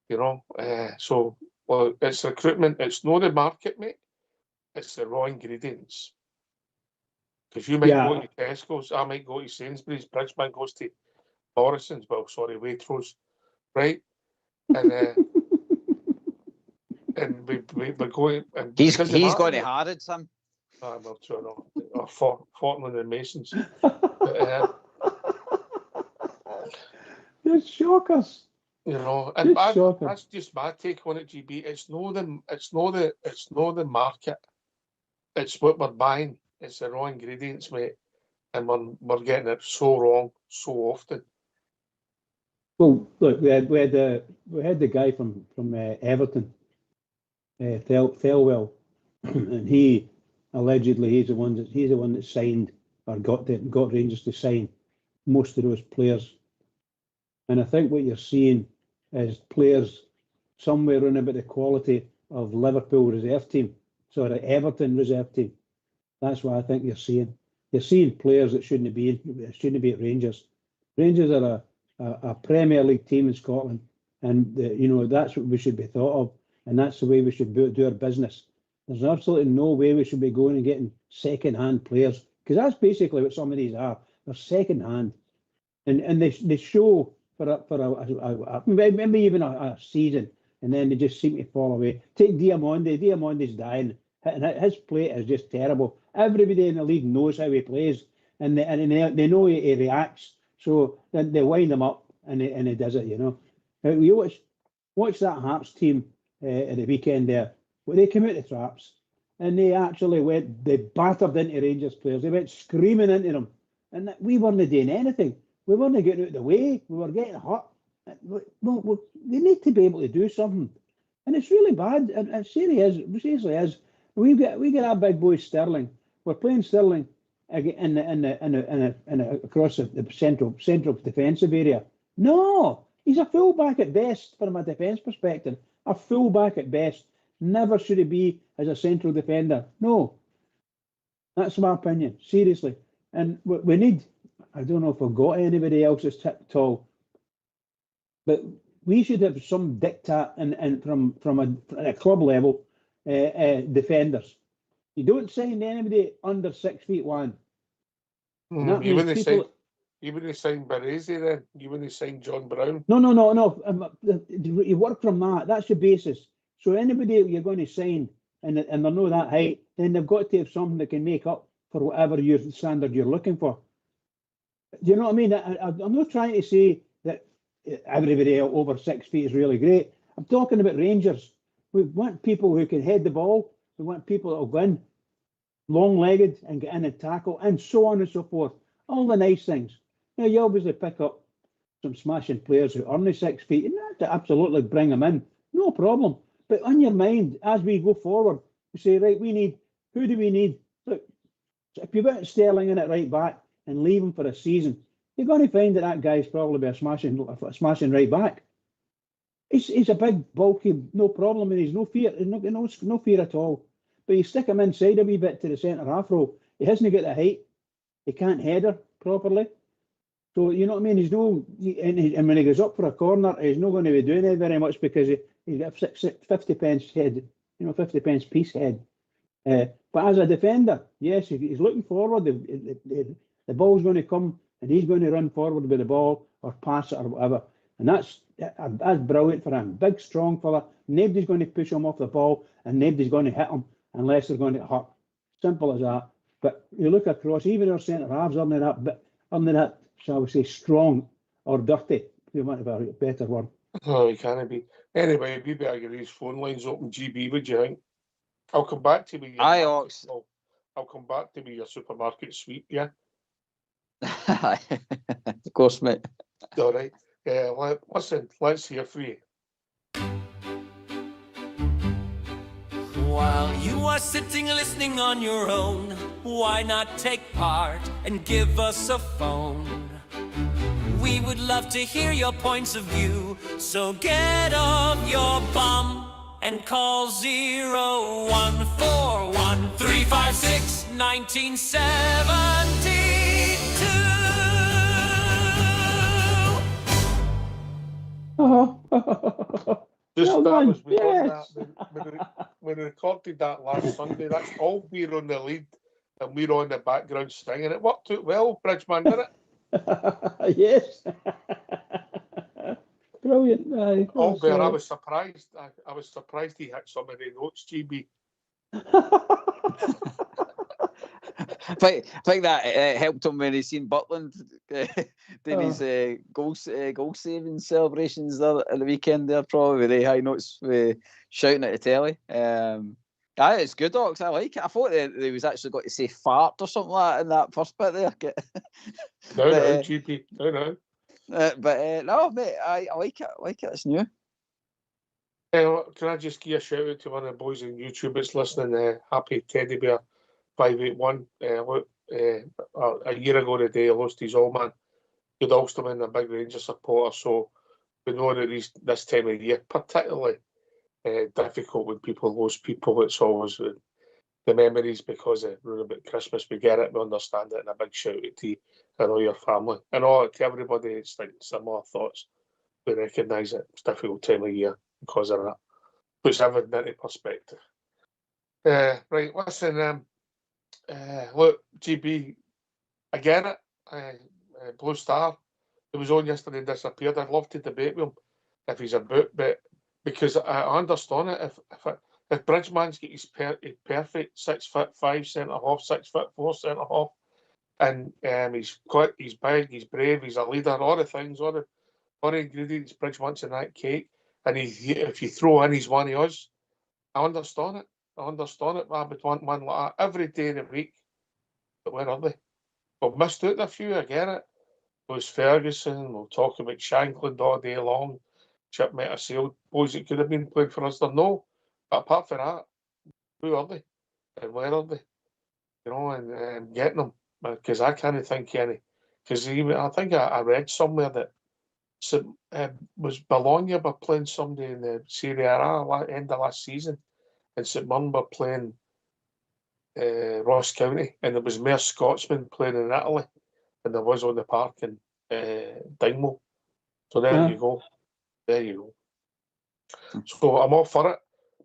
You know, it's recruitment. It's not the market, mate. It's the raw ingredients. Because you might go to Tesco's, I might go to Sainsbury's, Bridgeman goes to Morrison's, Waitrose. right? And and we're going. And
He's
because of
going to
that,
Harrods, him.
I'm not sure, no, or Fortnum and Masons. But,
You're shockers.
you know, and
It's shocking.
that's just my take on it, GB. It's no the market. It's what we're buying. It's the raw ingredients, mate, and we're getting it so wrong so often.
Well, look, we had the guy from Everton, Thelwell, and he allegedly he's the one that signed or got Rangers to sign most of those players. And I think what you're seeing is players somewhere around about the quality of Liverpool reserve team, sorry, Everton reserve team. That's what I think you're seeing. You're seeing players that shouldn't be at Rangers. Rangers are a Premier League team in Scotland, and that's what we should be thought of, and that's the way we should do our business. There's absolutely no way we should be going and getting second-hand players, because that's basically what some of these are. They're second-hand, and they show for maybe even a season, and then they just seem to fall away. Take Diamonde. Diamonde's dying. His play is just terrible. Everybody in the league knows how he plays, and they know he reacts. So then they wind him up, and he does it. You watch that Hearts team at the weekend there. Well, they came out the traps, and they battered into Rangers players. They went screaming into them, and we weren't doing anything. We weren't getting out of the way. We were getting hurt. Well, we need to be able to do something, and it's really bad. And it seriously is. We get our big boy Sterling. We're playing Sterling across the central defensive area. No, he's a fullback at best from a defence perspective. A fullback at best. Never should he be as a central defender. No, that's my opinion. Seriously, and we need. I don't know if we've got anybody else that's tall, but we should have some diktat and from a club level defenders. You don't sign anybody under 6'1".
You wouldn't sign Baresi then? You wouldn't sign John Brown?
No. You work from that. That's your basis. So anybody you're going to sign and they're not that height, then they've got to have something that can make up for whatever your standard you're looking for. Do you know what I mean? I'm not trying to say that everybody over 6 feet is really great. I'm talking about Rangers. We want people who can head the ball. We want people that will go in long-legged and get in and tackle and so on and so forth. All the nice things. Now, you obviously pick up some smashing players who are only 6 feet and to absolutely bring them in. No problem. But on your mind, as we go forward, we say, right, who do we need? Look, if you put Sterling in at right back and leave him for a season, you're going to find that guy's probably a smashing right back. He's a big, bulky, no problem, and he's no fear, no fear at all. But you stick him inside a wee bit to the centre half row, he hasn't got the height. He can't header properly. So you know what I mean? And when he goes up for a corner, he's not going to be doing it very much because he's got 50 pence head, 50 pence piece head. But as a defender, yes, he's looking forward. The ball's going to come, and he's going to run forward with the ball or pass it or whatever. And that's brilliant for him. Big, strong fella. Nobody's going to push him off the ball, and nobody's going to hit him unless they're going to hurt. Simple as that. But you look across, even our centre halves aren't that, shall we say, strong or dirty, if you want to have a better word.
Oh, he can't be. Anyway, we better get these phone lines open. GB, what do you think? I'll come back to you. I'll come back to your supermarket sweep, yeah?
Of course, mate.
All right. Listen, let's hear from you.
While you are sitting listening on your own, why not take part and give us a phone? We would love to hear your points of view, so get off your bum and call 0141 356 1972.
We recorded that last Sunday. That's all we're on the lead and we're on the background singing. It worked out well, Bridgeman, didn't it?
Yes. brilliant. Aye,
Albert, I was surprised. I was surprised he had so many notes, GB.
I think that helped him when he seen Butland doing his goal saving celebrations there at the weekend. There probably with the high notes shouting at the telly. It's good, Ox. I like it. I thought they was actually got to say fart or something like that in that first bit there.
No, GP. No.
No, mate, I like it. I like it. It's new.
Can I just give a shout out to one of the boys on YouTube that's listening? Happy Teddy Bear 581. A year ago today, he lost his old man. He'd also been a big Rangers supporter, so we know that this time of year, particularly difficult when people lose people. It's always the memories because of about Christmas. We get it, we understand it, and a big shout out to you and all your family and all to everybody. It's like similar thoughts. We recognise it. It's a difficult time of year because of that. Puts everything into perspective. Right, listen. Look, GB, I get it. Blue Star, it was on yesterday and disappeared. I'd love to debate with him if he's about, but because I understand it. If Bridgman's got his perfect 6'5" centre half, 6'4" centre half, and he's big, he's brave, he's a leader, all the things, all the ingredients Bridgman's in that cake, and if you throw in, he's one of us. I understand it. I would want one like that every day of the week. But where are they? We've missed out a few, I get it. There's Ferguson, we'll talk about Shankland all day long. Chip might have sailed boys that could have been playing for us. No. But apart from that, who are they? And where are they? You know, and getting them. Because I can't think any. Because I think I read somewhere that was Bologna were playing somebody in the Serie A end of last season. And St Mirren were playing Ross County, and there was more Scotsmen playing in Italy than there was on the park in Dingwall. So there you go. So I'm all for it.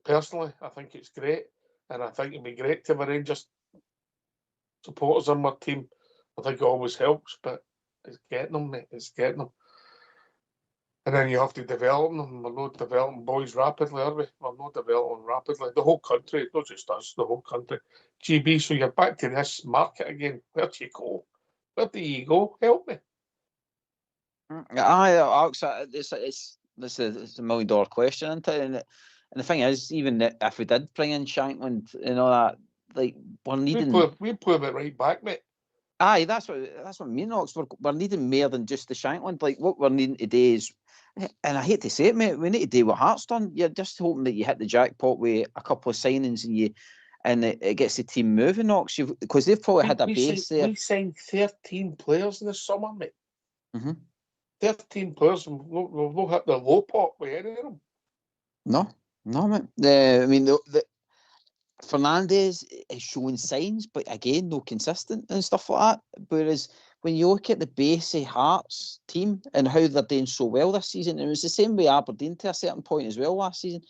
Personally, I think it's great, and I think it'd be great to have a Rangers supporters on my team. I think it always helps, but it's getting them, mate. It's getting them. And then you have to develop them. We're not developing boys rapidly, are we? We're not developing rapidly. The whole country, not just us, the whole country. GB, so you're back to this market again. Where do you go? Where do you go? Help me.
It's a $1 million question, isn't it? And the thing is, even if we did bring in Shankland and all that, like we're needing.
We play it right back, mate.
Aye, that's what I mean, Ox. We're needing more than just the Shankland. Like what we're needing today is, and I hate to say it, mate, we need to do what Heart's done. You're just hoping that you hit the jackpot with a couple of signings and it gets the team moving, Ox. Because they've probably had a base there.
We signed 13 players in the summer, mate. 13 players. We've not hit the low pot with any of them.
No, mate. I mean, the Fernandez is showing signs, but again, no consistent and stuff like that. Whereas when you look at the base of Hearts team and how they're doing so well this season, it was the same way Aberdeen to a certain point as well last season.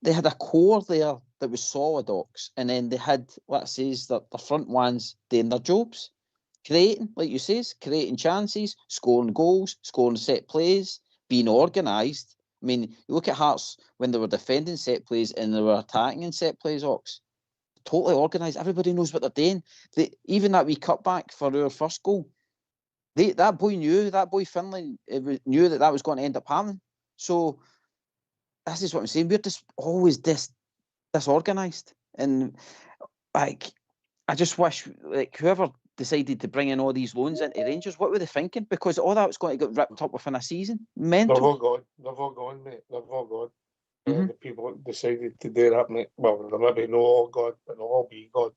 They had a core there that was solid, Ox, and then they had, let's say, the front ones doing their jobs, creating, like you say, creating chances, scoring goals, scoring set plays, being organised. I mean, you look at Hearts when they were defending set plays and they were attacking in set plays, Ox. Totally organised. Everybody knows what they're doing. Even that wee cutback for our first goal, that boy Finlay knew that was going to end up happening. So this is what I'm saying. We're just always disorganised. And like, I just wish like whoever decided to bring in all these loans into Rangers, what were they thinking? Because all that was going to get ripped up within a season. Mental.
They've all gone, mate. They've all gone. The people that decided to do that, mate. Well, there may be no all God, but they'll all be God.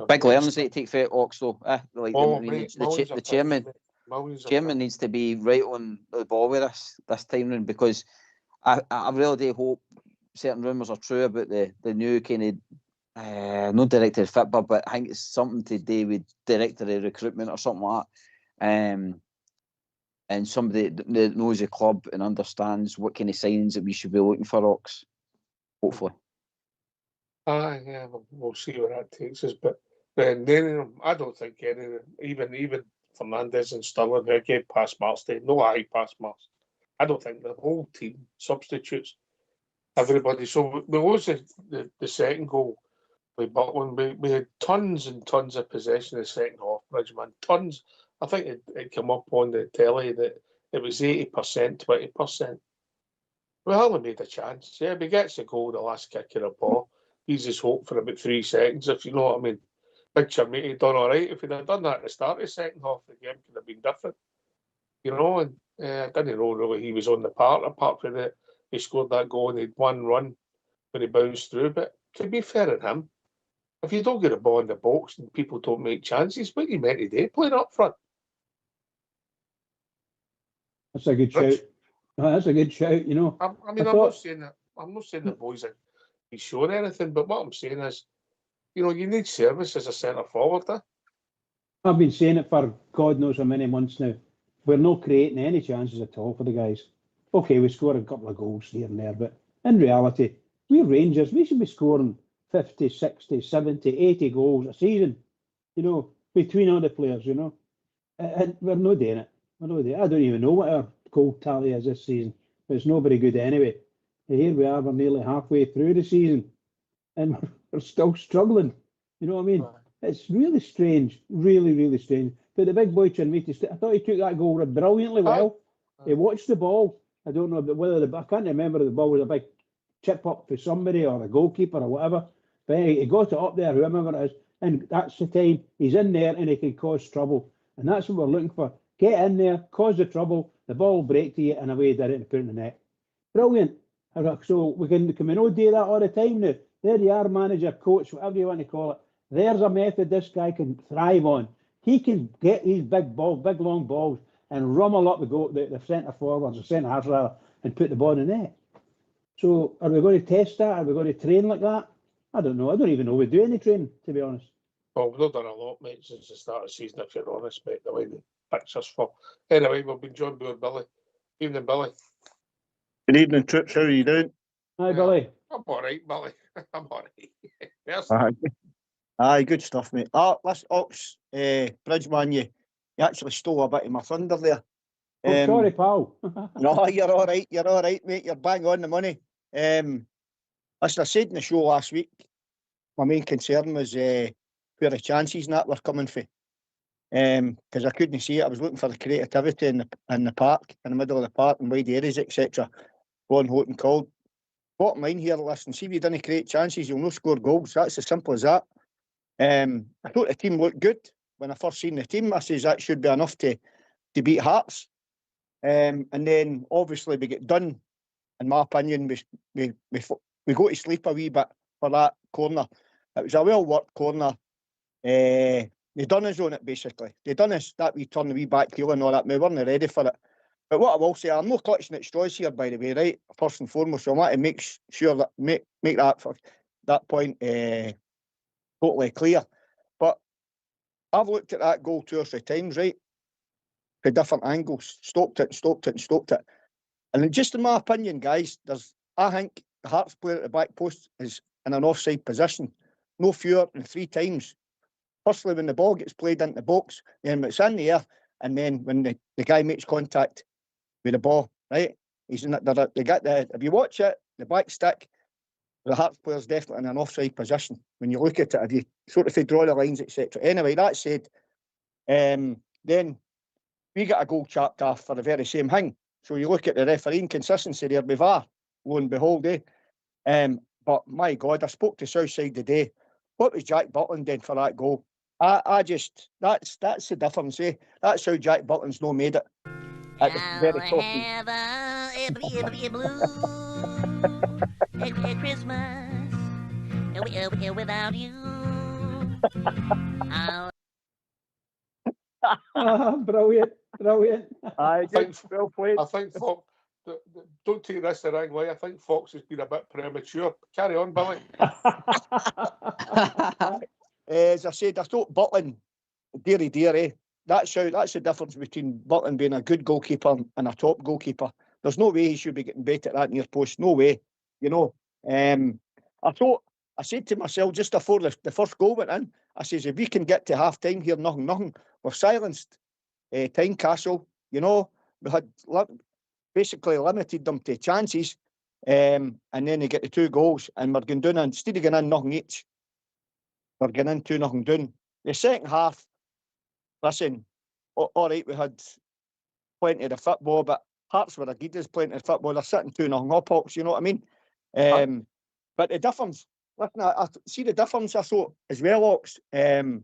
Big learnings that take for Ox, though. The chairman needs to be right on the ball with this time round, because I really do hope certain rumours are true about the new kind of not director of football, but I think it's something to do with director of recruitment or something like that. And somebody that knows the club and understands what kind of signs that we should be looking for, Ox. Hopefully.
Yeah, we'll see where that takes us. But then I don't think any of them, even Fernandez and Sterling, who gave past marks to, no high pass marks. I don't think the whole team substitutes everybody. So we lost the second goal by Butland. We had tons and tons of possession in the second half, Bridgman. Tons. I think it came up on the telly that it was 80%, 20%. We hardly made a chance. Yeah, if he gets a goal, the last kick of the ball, he's just hope for about 3 seconds, if you know what I mean. Big Chermiti done all right. If he'd have done that at the start of the second half, the game could have been different. You know, and I didn't know really he was on the part, apart from that he scored that goal and he'd one run when he bounced through. But to be fair to him, if you don't get a ball in the box and people don't make chances, what are you meant to do playing up front?
That's a good shout. Oh, that's a good shout, you know.
I mean, I'm not saying the boys are he's showing anything, but what I'm saying is, you know, you need service as a centre forward.
I've been saying it for God knows how many months now. We're not creating any chances at all for the guys. Okay, we score a couple of goals here and there, but in reality, we're Rangers. We should be scoring 50, 60, 70, 80 goals a season, you know, between all the players, you know. And we're not doing it. We're not doing it. I don't even know what our goal tally is this season, but it's not very good anyway. And here we are, we're nearly halfway through the season, and we're still struggling. You know what I mean? It's really strange, really, really strange. But the big boy Chermiti, I thought he took that goal brilliantly well. He watched the ball. I don't know whether I can't remember if the ball was a big chip up for somebody or a goalkeeper or whatever. But he got it up there, whoever it is, and that's the time he's in there and he can cause trouble. And that's what we're looking for. Get in there, cause the trouble, the ball will break to you, and away did it and put it in the net. Brilliant. So we not do that all the time now. There you are, manager, coach, whatever you want to call it. There's a method this guy can thrive on. He can get these big long balls and rummel up the centre forwards, the centre halves rather, and put the ball in the net. So are we going to test that? Are we going to train like that? I don't know. I don't even know we do any training, to be honest.
Well, we've not done a lot, mate, since the start of the season, if you're honest, mate, the way the pictures for. Anyway, we've been joined by Billy. Evening, Billy.
Good evening, troops. How are you doing?
Hi, Billy.
I'm all right, Billy. I'm all right. Yes.
Aye, good stuff, mate. Listen, Ox, Bridgeman, you actually stole a bit of my thunder there.
Oh, sorry, pal.
No, you're all right. You're all right, mate. You're bang on the money. Listen, I said in the show last week, my main concern was where the chances and that were coming from. Because I couldn't see it. I was looking for the creativity in the park, in the middle of the park, and wide areas, etc. Ron Houghton called. Bottom line here, listen, see if you didn't create chances, you'll not score goals. That's as simple as that. I thought the team looked good when I first seen the team. I says that should be enough to beat Hearts. And then obviously we get done. In my opinion, we go to sleep a wee bit for that corner. It was a well worked corner. They done us on it basically. They done us that wee turn, the wee back heel and all that. We weren't ready for it. But what I will say, I'm not clutching at straws here, by the way, right? First and foremost, so I want to make sure that make that point totally clear. But I've looked at that goal 2 or 3 times, right? For different angles, stopped it. And just in my opinion, guys, I think the Hearts player at the back post is in an offside position, no fewer than 3 times. Firstly, when the ball gets played into the box, then it's in the air, and then when the guy makes contact with the ball, right? He's in if you watch it, the back stick, the Hearts player's definitely in an offside position. When you look at it, if you sort of draw the lines, etc. Anyway, that said, then we got a goal chapped off for the very same thing. So you look at the refereeing consistency there with VAR, lo and behold, But my God, I spoke to Southside today. What was Jack Butland doing for that goal? I just, that's the difference, That's how Jack Butland's not made it. At the very top.
Christmas without you.
Brilliant.
I think Fox, don't take this the wrong way. I think Fox has been a bit premature. Carry on, Billy.
As I said, I thought Butland, dearie, that's the difference between Butland being a good goalkeeper and a top goalkeeper. There's no way he should be getting bait at that near post. No way. I said to myself just before the first goal went in, I says, if we can get to half time here, nothing, we're silenced. Tynecastle. You know, we had basically limited them to chances, and then they get the 2 goals, and we're going down, instead of going in nothing each, we're going in 2-0 down. The second half, listen, all right, we had plenty of the football, but Hearts were agreed there's plenty of football. They're sitting 2-0 up, Hawks, you know what I mean? But the difference, listen, I see the difference, I thought, as well, Hawks, Bridge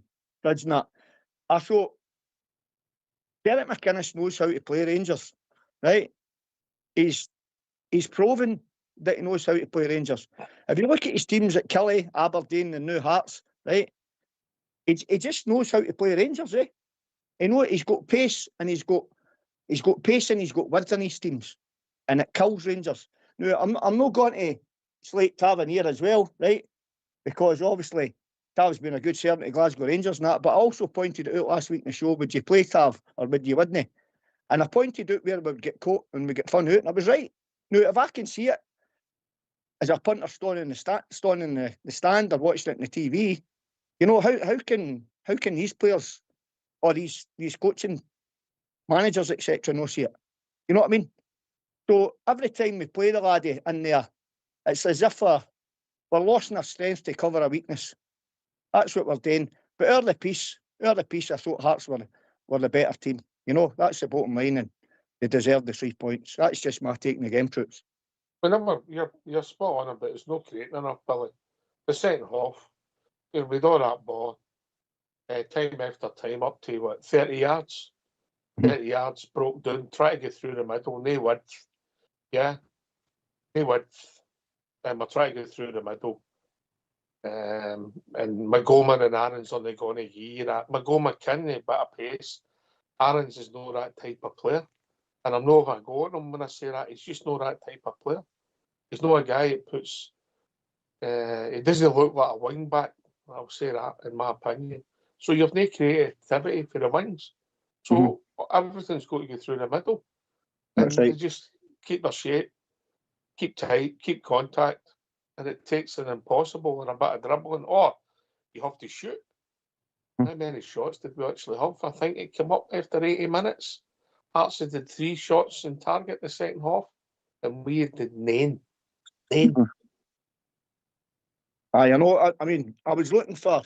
and that. I thought, Derek McInnes knows how to play Rangers, right? He's proven that he knows how to play Rangers. If you look at his teams at Killie, Aberdeen and now Hearts, right? He just knows how to play Rangers, eh? He's got pace, and he's got pace, and he's got width in his teams, and it kills Rangers. Now, I'm not going to slate Tavernier as well, right? Because obviously Tav's been a good servant to Glasgow Rangers and that, but I also pointed it out last week in the show, would you play Tav or would you wouldn't? And I pointed out where we would get caught and we get fun out, and I was right. Now, if I can see it as a punter standing in the stand or watching it on the TV, you know, how can these players or these coaching managers, etc., not see it? You know what I mean? So every time we play the laddie in there, it's as if we're losing our strength to cover a weakness. That's what we're doing. But early piece, I thought Hearts were the better team. You know, that's the bottom line, and they deserve the 3 points. That's just my take on the game, troops.
Whenever you're spot on, but it's not creating enough, Billy. The second half, with all that ball, time after time, up to 30 yards. 30 yards, broke down, try to get through the middle, no width. Yeah, no width. And we're trying to get through the middle. And McGoman and Aarons are going to hear that. McGoman can a bit of pace. Aarons is not that type of player. And I'm not going to go on him when I say that. He's just not that type of player. He's not a guy that puts... he doesn't look like a wing back. I'll say that, in my opinion. So you've no creativity for the wings. So everything's got to go through the middle. And
That's right.
they just keep their shape, keep tight, keep contact. And it takes an impossible and a bit of dribbling, or you have to shoot. How many shots did we actually have? I think it came up after 80 minutes. Hearts did 3 shots in target the second half, and we did 9.
I know. I mean, I was looking for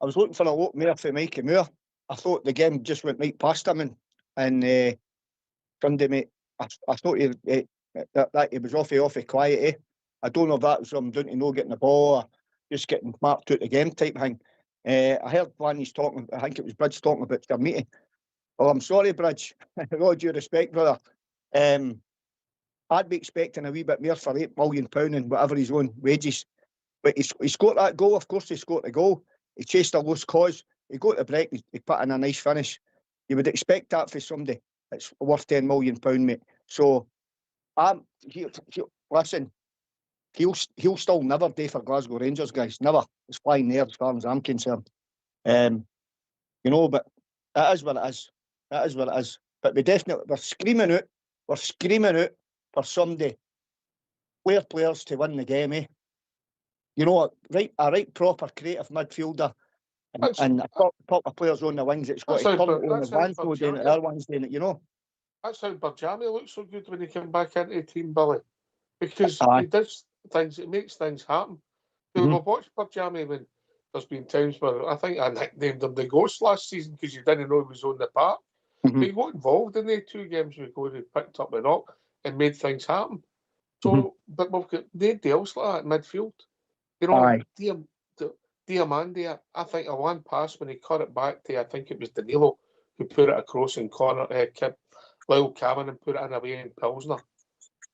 a lot more for Mikey Moore. I thought the game just went right past him, and Sunday, mate. I thought that he was awfully quiet. Eh? I don't know if that was down to not getting the ball or just getting marked out the game type thing. I heard Blanny's talking. I think it was Bridge talking about their meeting. Well, I'm sorry, Bridge. With all due respect, brother. I'd be expecting a wee bit more for £8 million and whatever his own wages. But he scored that goal. Of course, he scored the goal. He chased a loose cause. He got the break. He put in a nice finish. You would expect that for somebody. It's worth £10 million, mate. So, listen. He'll still never do for Glasgow Rangers, guys. Never. It's flying there as far as I'm concerned. You know, but it is what it is. It is what it is. But we're screaming out for somebody, players to win the game, eh? You know, a right proper creative midfielder and a top of players on the wings. It's got to turn it on the Vansco doing it, their one's doing it, you know.
That's how Barjami looks so good when he came back into the team, Billy. Because he does things, it makes things happen. We've watched Barjami when there's been times where I think I nicknamed him the Ghost last season because you didn't know he was on the park. But he got involved in the 2 games we go and picked up the knock and made things happen. So, but we've got nobody else like that in midfield. You know, Diamandi, I think a one pass when he cut it back to, I think it was Danilo who put it across in corner, Lyle Cameron and put it in away in Pilsner.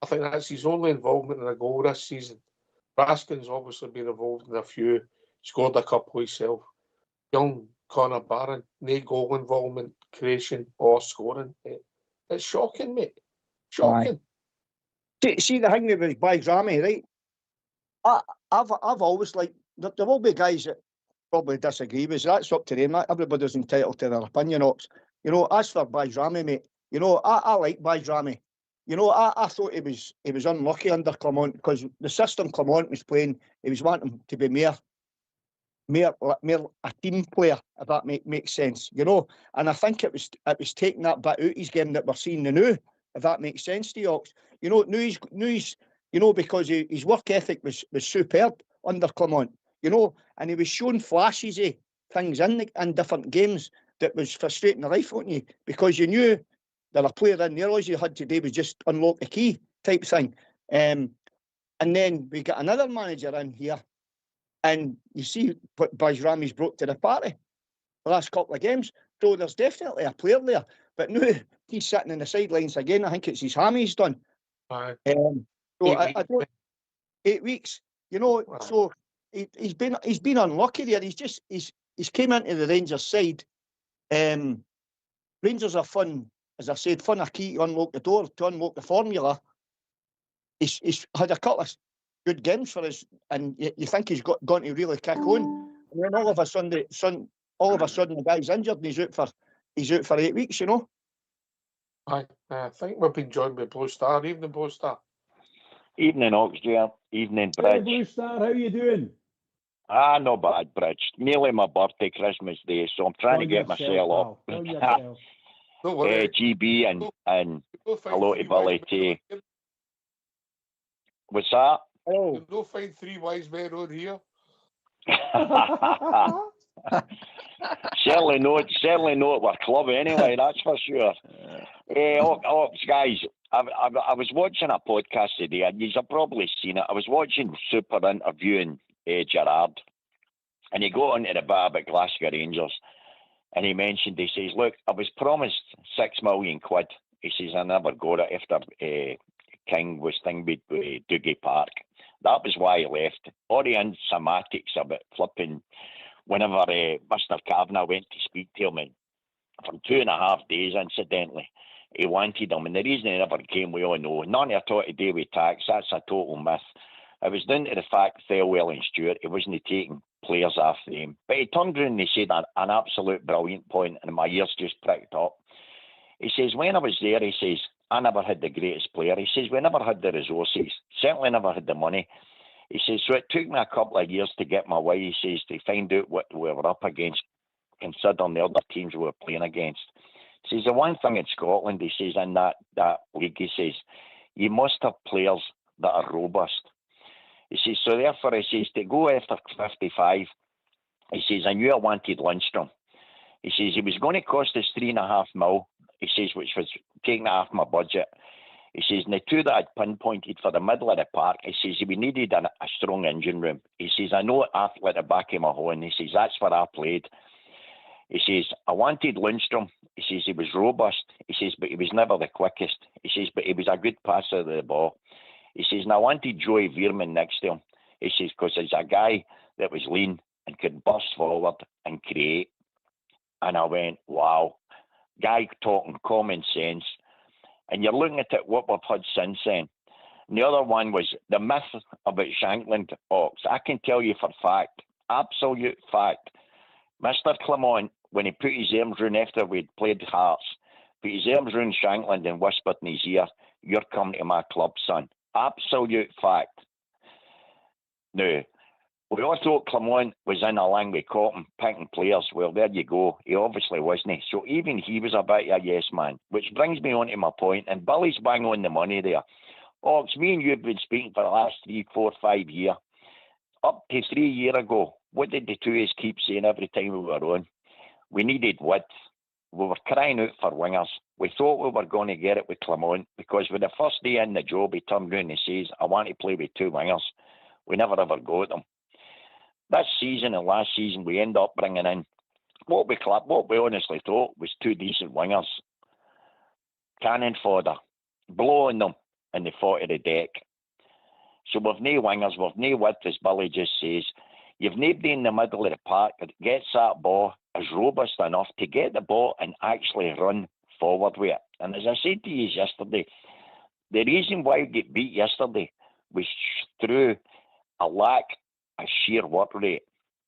I think that's his only involvement in a goal this season. Raskin's obviously been involved in a few, scored a couple himself. Young Connor Barron, no goal involvement, creation or scoring. It's shocking, mate. Shocking.
See the thing with Bagrami, right? I've always liked, there will be guys that probably disagree with us. That's up to them. Everybody's entitled to their opinion. You know, as for Bagrami, mate, you know, I like Bagrami. You know, I thought he was unlucky under Clement because the system Clement was playing, he was wanting to be more more a team player, if that makes sense, you know. And I think it was taking that bit out his game that we're seeing now, if that makes sense to you, Ox. You know, now he's you know, because his work ethic was superb under Clement, you know, and he was showing flashes of things in different games that was frustrating the life out of you, because you knew that a player in there, all you had to do was just unlock the key type thing. And then we got another manager in here, and you see what Buzz Ramey's brought to the party the last couple of games. So there's definitely a player there. But now he's sitting in the sidelines again. I think it's his hammy he's done.
Aye.
So I don't. 8 weeks, you know.
Wow.
So he's been unlucky there. He's came into the Rangers side. Rangers are fun, as I said, fun a key to unlock the door, to unlock the formula. He's had a couple of good games for us, and you think he's going to really kick on. And then all of a sudden the guy's injured and he's out for 8 weeks, you know.
Aye. I think we've been joined by Blue Star. Evening, Blue Star.
Evening, Oxdear. Evening,
Hey,
Bridge.
Blue Star, how you doing?
No bad, Bridge. Nearly my birthday, Christmas Day, so I'm trying to get myself up.
Tell yourself.
Don't worry.
GB and
You'll find
hello to
three
Billy
wise
T.
men.
What's that?
Oh,
You'll find three wise men on here.
certainly not our club anyway, that's for sure. Guys, I was watching a podcast today, and you've probably seen it. I was watching Super interviewing Gerrard, and he got onto the bit about Glasgow Rangers, and he mentioned, he says, look, I was promised £6 million. He says, I never got it after King was thing with Dougie Park. That was why he left. All the semantics about flipping, whenever Mr. Kavanagh went to speak to him, and for 2.5 days, incidentally, he wanted him. And the reason he never came, we all know. None of it to do with tax. That's a total myth. It was down to the fact Thelwell and Stewart, he wasn't taking players after him. But he turned around and he said an absolute brilliant point, and my ears just pricked up. He says, when I was there, he says, I never had the greatest player. He says, we never had the resources, certainly never had the money. He says, so it took me a couple of years to get my way, he says, to find out what we were up against, considering the other teams we were playing against. He says, the one thing in Scotland, he says, in that league, he says, you must have players that are robust. He says, so therefore, he says, to go after 55, he says, I knew I wanted Lundstrom. He says, he was going to cost us $3.5 million, he says, which was taking half my budget. He says, and the two that I'd pinpointed for the middle of the park, he says, we needed a strong engine room. He says, I know athlete at the back of my horn. He says, that's where I played. He says, I wanted Lundstrom. He says, he was robust. He says, but he was never the quickest. He says, but he was a good passer of the ball. He says, and I wanted Joey Veerman next to him. He says, because he's a guy that was lean and could burst forward and create. And I went, wow. Guy talking common sense. And you're looking at it, what we've had since then. And the other one was the myth about Shankland Ox. I can tell you for fact, absolute fact, Mr. Clement, when he put his arms round after we'd played Hearts, put his arms round Shankland and whispered in his ear, you're coming to my club, son. Absolute fact. Now, we all thought Clement was in along with Cotton, picking players. Well, there you go. He obviously wasn't. So even he was a bit of a yes man, which brings me on to my point, and Billy's bang on the money there. Oh, it's me and you have been speaking for the last 3, 4, 5 years. Up to 3 years ago, what did the two of us keep saying every time we were on? We needed width. We were crying out for wingers. We thought we were going to get it with Clement, because with the first day in the job, he turned around and says, I want to play with 2 wingers. We never ever got them. This season and last season, we end up bringing in what we honestly thought was 2 decent wingers. Cannon fodder, blowing them, and they fought to the deck. So we've no wingers, we've no width, as Billy just says. You've nobody in the middle of the park that gets that ball, is robust enough to get the ball and actually run forward with it. And as I said to you yesterday, the reason why we get beat yesterday was through a lack of sheer work rate.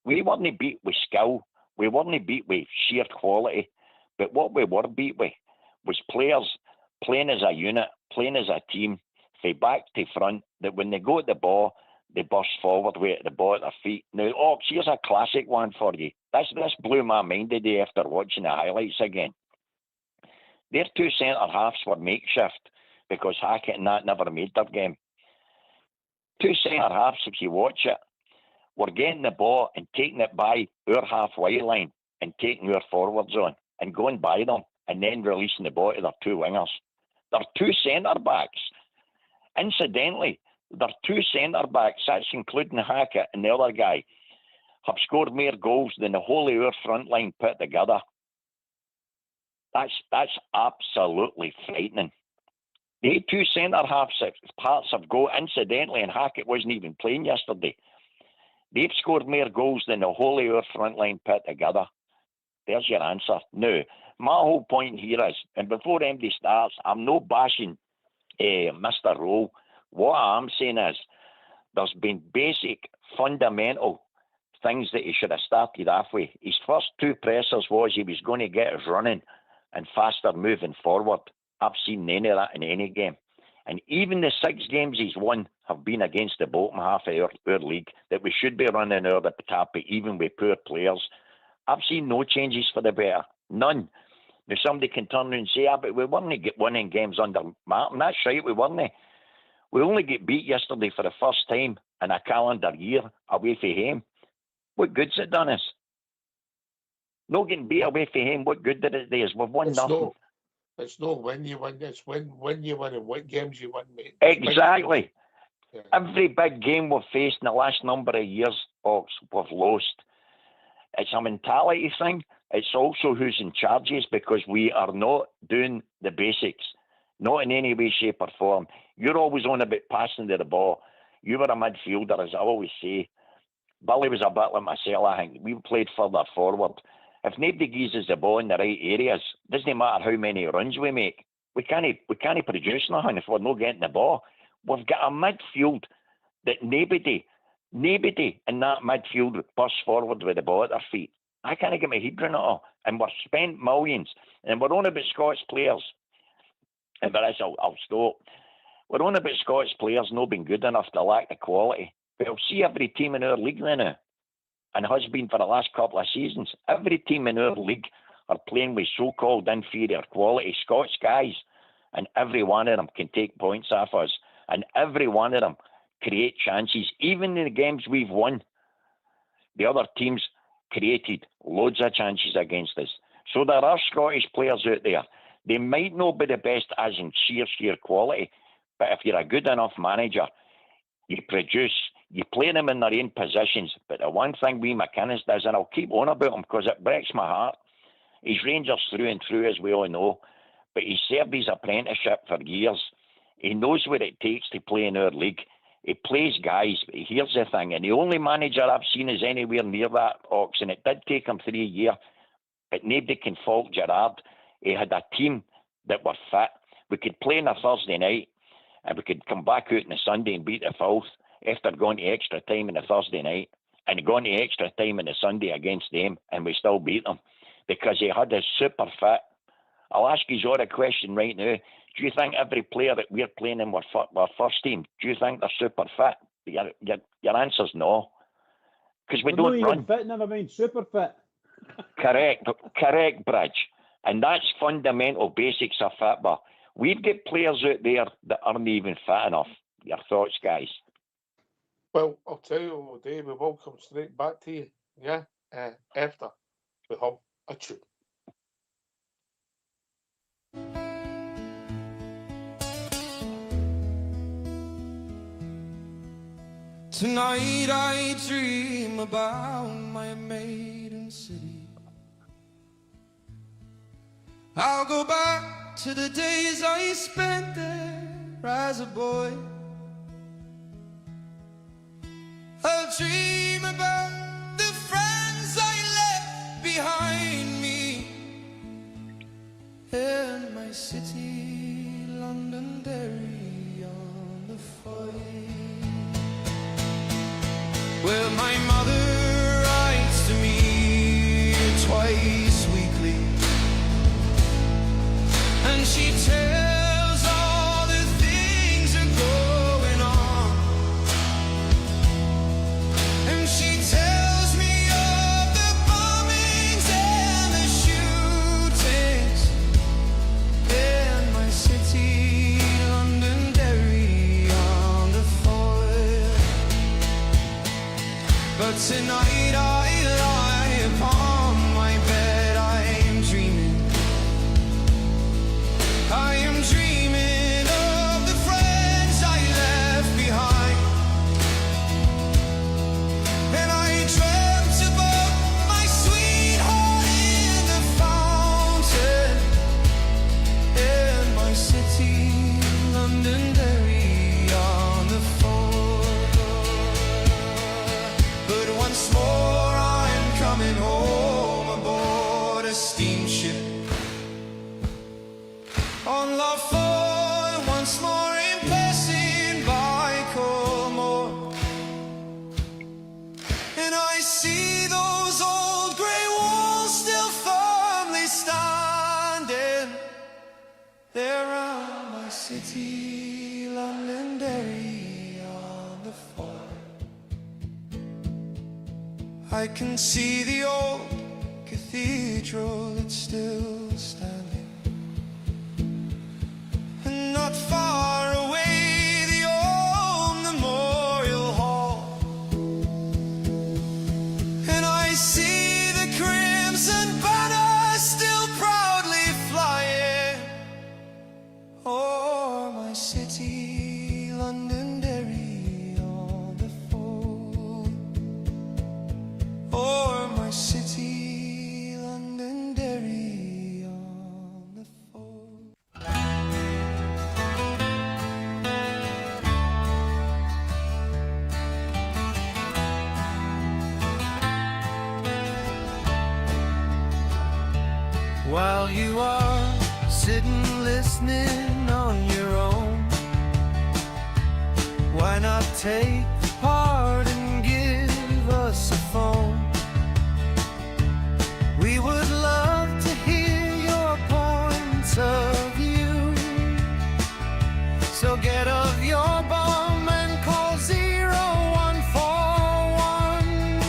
We weren't beat with skill, we weren't beat with sheer quality, but what we were beat with was players playing as a unit, playing as a team, from back to front, that when they got the ball, they burst forward with the ball at their feet. Now, Ox, here's a classic one for you. This blew my mind today after watching the highlights again. Their two centre-halves were makeshift because Hackett and that never made their game. Two centre-halves, if you watch it, were getting the ball and taking it by our halfway line and taking our forward zone and going by them and then releasing the ball to their two wingers. They're two centre-backs. Incidentally, their two centre-backs, that's including Hackett and the other guy, have scored more goals than the whole of our front line put together. That's absolutely frightening. They two centre-halves, parts of goal, incidentally, and Hackett wasn't even playing yesterday. They've scored more goals than the whole of our front line put together. There's your answer. Now, my whole point here is, and before MD starts, I'm no bashing Mr. Rowe. What I'm saying is, there's been basic, fundamental things that he should have started off with. His first two pressers was he was going to get us running and faster moving forward. I've seen any of that in any game. And even the 6 games he's won have been against the bottom half of our league, that we should be running over the top, even with poor players. I've seen no changes for the better. None. Now somebody can turn around and say, but we weren't winning games under Martin. That's right, we weren't. We only get beat yesterday for the first time in a calendar year away from home. What good's it done us? Not getting beat away from home, what good did it do us? We've won nothing.
It's not when you win, it's when you win and what games you win, mate.
Exactly.
Yeah.
Every big game we've faced in the last number of years, Ox, we've lost. It's a mentality thing. It's also who's in charges, because we are not doing the basics, not in any way, shape or form. You're always on about passing the ball. You were a midfielder, as I always say. Billy was a bit like myself, I think. We played further forward. If nobody gives us the ball in the right areas, it doesn't matter how many runs we make. We can't produce nothing if we're not getting the ball. We've got a midfield that nobody in that midfield bursts forward with the ball at their feet. I can't get my head around it all. And we're spent millions. And we're on about Scottish players. And but I'll stop. We're on about Scottish players not being good enough to lack the quality. But I'll see every team in our league now, and has been for the last couple of seasons. Every team in our league are playing with so-called inferior quality Scots guys, and every one of them can take points off us, and every one of them create chances. Even in the games we've won, the other teams created loads of chances against us. So there are Scottish players out there. They might not be the best as in sheer quality, but if you're a good enough manager, you produce. You play them in their own positions, but the one thing we McInnes does, and I'll keep on about him because it breaks my heart, he's Rangers through and through, as we all know, but he served his apprenticeship for years. He knows what it takes to play in our league. He plays guys, but here's the thing, and the only manager I've seen is anywhere near that, Ox, and it did take him 3 years, but nobody can fault Gerrard. He had a team that were fit. We could play on a Thursday night, and we could come back out on a Sunday and beat the Filth after going to extra time on a Thursday night and going to extra time on a Sunday against them, and we still beat them because he had a super fit. I'll ask you a question right now. Do you think every player that we're playing in our first team, do you think they're super fit? Your answer's no. Because we don't run.
Fit, never mind super fit.
Correct, Bridge. And that's fundamental basics of football. We've got players out there that aren't even fit enough. Your thoughts, guys?
Well, I'll tell you, Dave, we will come straight back to you, yeah, after we have a tune.
Tonight I dream about my maiden city. I'll go back to the days I spent there as a boy. I'll dream about the friends I left behind me in my city, Londonderry on the Foy, where my mother writes to me twice weekly, and she tells all the things that are going on. city, Londonderry on the fold. I can see the old cathedral that's still standing, and not far away the old memorial hall, and I see the crimson banner still proudly flying o'er my city, Londonderry on the fold. O'er my city, Londonderry on the fold. While you are sitting listening on your own, why not take part and give us a phone? We would love to hear your points of view. So get off your bum and call 0141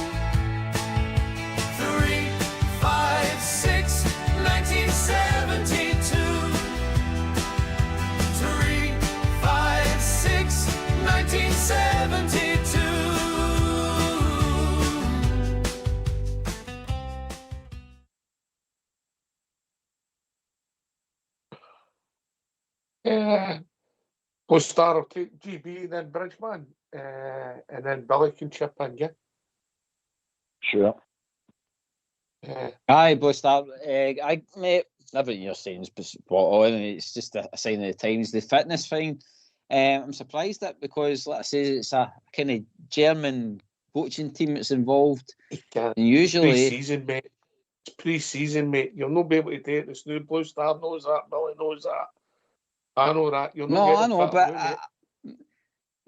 356 1972. 356 1972.
We'll start off GB, then Bridgeman, and then Billy can chip in, yeah?
Sure.
Aye, both start. Mate, everything you're saying is spot on. It's just a sign of the times. The fitness thing, I'm surprised at, because, like I say, it's a kind of German coaching team that's involved. And usually,
Pre-season, mate. It's pre-season, mate. You'll not be able to do it. This new Blue Star knows that. Billy knows that. I know that. You'll not
no,
get
I
the
know,
fit
but
of you, mate.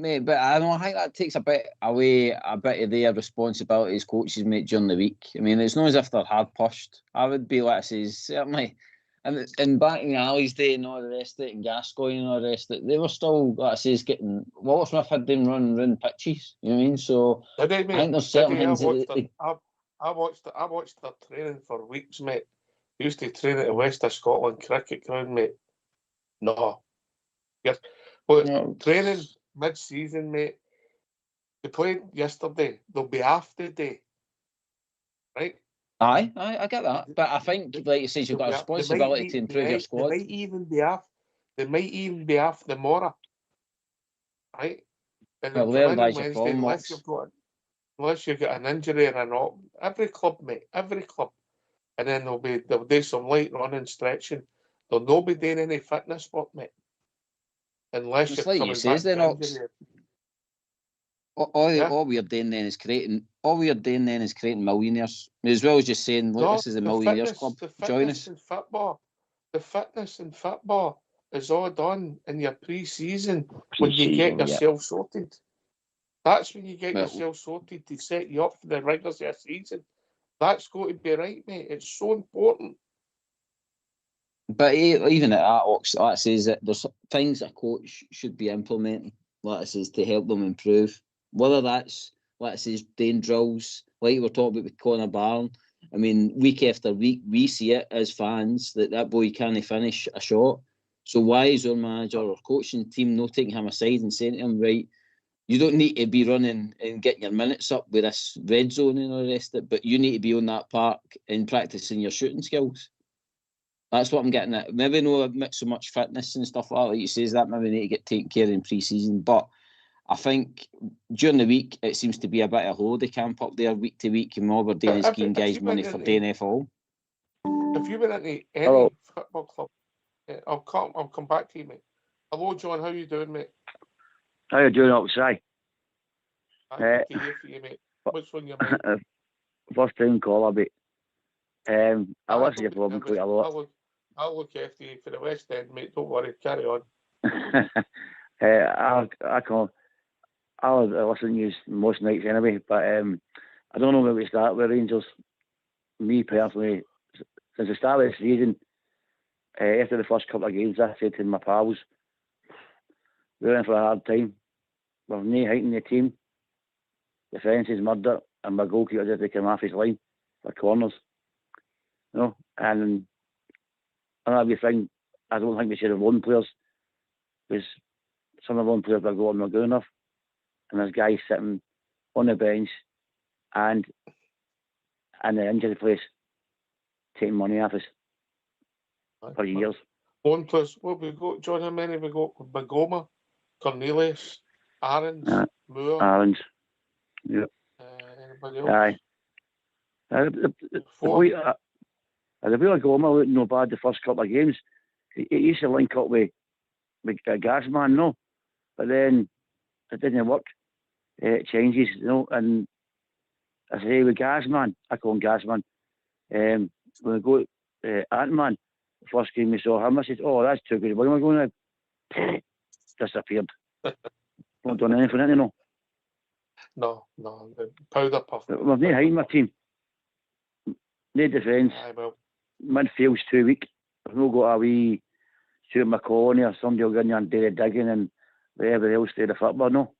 mate, but I don't think that takes a bit away a bit of their responsibility as coaches, mate, during the week. I mean, it's not as if they're hard pushed. I would be, like I say, certainly. And back in the Ali's day and all the rest of it, and Gascoigne and all the rest of it, they were still, like I say, getting. Walter Smith had them running round pitches. You know what I mean? So
Did he, mate?
I think there's certain
Did he?
things
I watched their training for weeks, mate. They used to train at the West of Scotland cricket ground, mate. No. Yes. Well,
No.
Training mid-season, mate. They played yesterday. They'll be off today. Right?
Aye, I get that. But I think, like you say, you've got a responsibility to improve your squad.
They might even be off. They might even be off tomorrow. Right? And
Well,
they'll come
there
in
lies your
Wednesday
problem,
unless you've got an injury or an op. Every club, mate. Every club. And then they'll do some light running, stretching. They'll not be doing any fitness work, mate. Unless
It's
you're
like you
coming
says,
back
then,
to
Ox.
injury.
All we're doing then is creating millionaires, as well as just saying, look, this is a millionaires club. Join us.
The fitness in football is all done in your pre-season when you get yourself sorted. That's when you get yourself sorted to set you up for the regular season. That's got to be right, mate. It's so important.
But even at that, Ox, like I says, that there's things a coach should be implementing, like I says, to help them improve. Whether that's, like I says, doing drills, like we were talking about with Connor Barron. I mean, week after week, we see it as fans that boy can't finish a shot. So why is our manager or coaching team not taking him aside and saying to him, right, you don't need to be running and getting your minutes up with this red zone and all the rest of it, but you need to be on that park and practicing your shooting skills. That's what I'm getting at. Maybe not so much fitness and stuff like you say, that maybe need to get taken care of in pre-season, but I think during the week it seems to be a bit of a holiday camp up there week to week, and all we're doing is giving guys money for DNFL.
If you went into any football club, I'll come back to you, mate. Hello, John. How you doing, mate?
How you doing, outside?
Good to hear from you, mate. What's on your mind?
First time caller, mate. I listen to your program quite a lot.
I'll look after you for the West End, mate. Don't worry. Carry on. I'll listen to you most nights anyway, but I don't know where we start with Rangers. Me personally, since the start of the season, after the first couple of games, I said to my pals,
we're in for a hard time. We're no height in the team. Defence is murder, and my goalkeeper has to come off his line for corners. You know, and another thing, I don't think we should have loan players, because some of the loan players we're going not good enough, and there's guys sitting on the bench and in the injury place taking money off us for years.
Loan players, what we got, John? How many we got? Magoma, Cornelius, Aarons, Moore.
Aarons. Yeah.
Anybody else?
Aye. The boy Goma looked no bad the first couple of games. He used to link up with Gasman, no, but then it didn't work. It changes, you know. And I say with Gasman, I call him Gasman. When we go Ant-Man, the first game we saw him, I said, "Oh, that's too good. Where am I going now?" Disappeared. Not done anything, you know.
No, the powder puff.
We've no height in my team. No defence. Midfield's too weak. We've not got a wee Stuart McCollum or somebody will go in there and do the digging and everybody else do the football. No,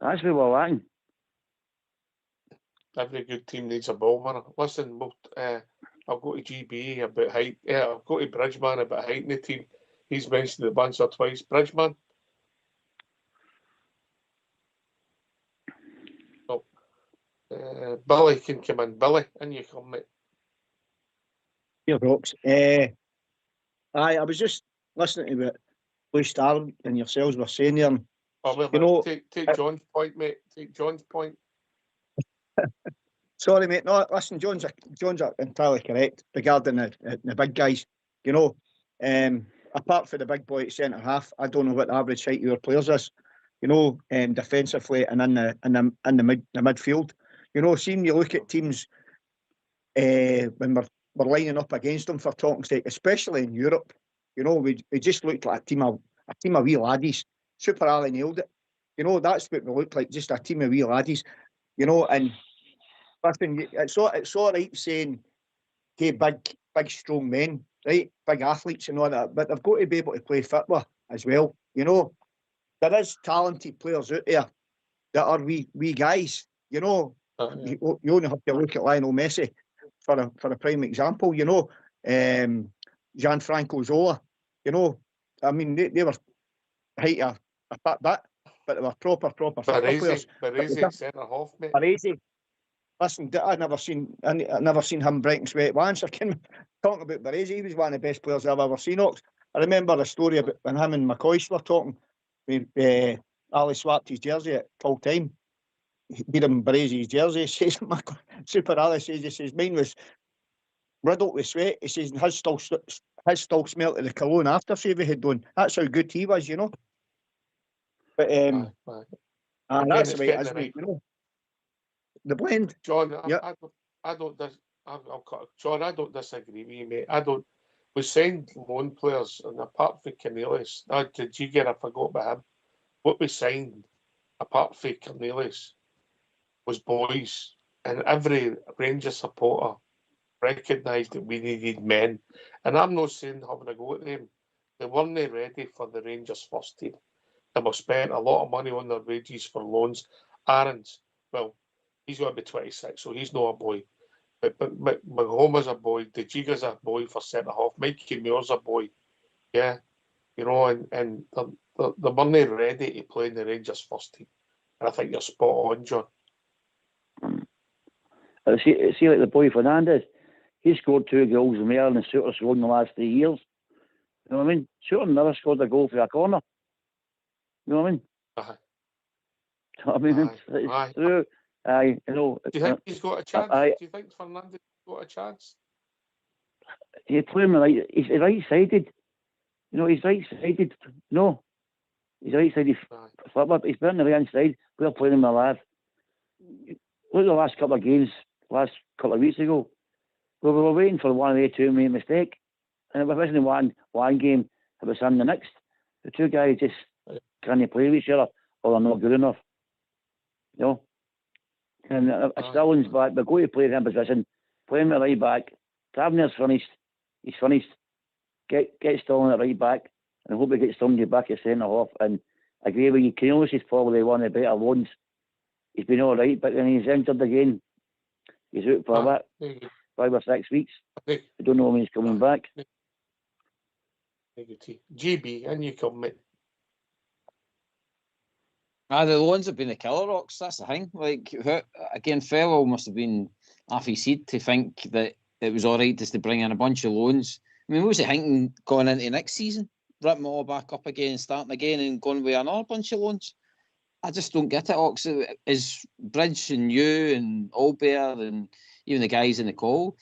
that's where we're lacking.
Every good team needs a ball winner. Listen, I'll go to GB about height. Yeah, I'll go to Bridgeman about height in the team. He's mentioned it once or twice. Bridgeman. Billy can come in. Billy, in you come, mate.
Here, Brooks. I was just listening to what Blue Star and yourselves were saying there. And,
you know, take John's point, mate. Take John's point.
Sorry, mate. No, listen, John's entirely correct regarding the big guys. You know, apart from the big boy at centre half, I don't know what the average height of your players is. You know, defensively and in the midfield. You know, seeing you look at teams when we're lining up against them for talking sake, especially in Europe. You know, we just looked like a team of wee laddies. Super Ali nailed it. You know, that's what we look like, just a team of wee laddies. You know, and listen, it's all right saying, hey, big strong men, right, big athletes and all that, but they've got to be able to play football as well. You know, there is talented players out there that are wee guys. You know, you only have to look at Lionel Messi for a prime example. You know, Gianfranco Zola. You know, I mean they were height a bit, but they were proper football players.
Baresi centre half, mate.
Baresi. Listen, I never seen him breaking sweat once. I can talking about Baresi. He was one of the best players I've ever seen. I remember the story about when him and McCoy were talking. Ali swapped his jersey at full time. He beat him Baresi's jersey. He says, Super Ali says, he says, mine was riddled with sweat. He says, his still smelt of the cologne aftershave he had done. That's how good he was, you know. But that's the way it is, mate, you know. The blend.
John, I don't disagree with you, mate. We signed loan players, and apart from Cornelius, did you get? I forgot about him. What we signed, apart from Cornelius, was boys, and every Rangers supporter recognised that we needed men. And I'm not saying having a go at them. They weren't ready for the Rangers first team. They were spent a lot of money on their wages for loans. Aarons, well, he's going to be 26, so he's not a boy. But Mahoma's a boy. De Giga's a boy for centre half. Mikey Moore's a boy. Yeah, you know, and they weren't ready to play in the Rangers first team. And I think you're spot on, John.
See, like the boy Fernandez, he scored 2 goals more than Suter scored in the last 3 years. You know what I mean? Suter never scored a goal for a corner. You know what I mean? I mean, it's true. You know.
Do you think he's got a chance? Do you think Fernandez has got a chance?
He's playing right. He's right-sided. You know, he's right-sided. No, he's right-sided football. He's playing the right hand side. We're playing him alive. Look at the last couple of games, last couple of weeks ago. We were waiting for one of the two to make a mistake, and it wasn't one game. It was in the next. The two guys just can't play with each other, or they're not good enough. You know. And Stilling's back. We're going to play him position. Play him at right back. Tavernier's finished. He's finished. Get Stilling at right back, and I hope we get somebody back at centre half and I agree with you. Kanolis is probably one of the better ones. He's been all right, but when he's injured again, he's out for about 5 or 6 weeks. I don't know when he's coming back.
GB, and you come, mate.
The loans have been the killer, Rocks. That's the thing. Like, again, Farrell must have been half his seed to think that it was all right just to bring in a bunch of loans. I mean, what was he thinking going into next season? Rip them all back up again, starting again, and going with another bunch of loans? I just don't get it, Ox. Is Bridge and you and Albert and even the guys in the call,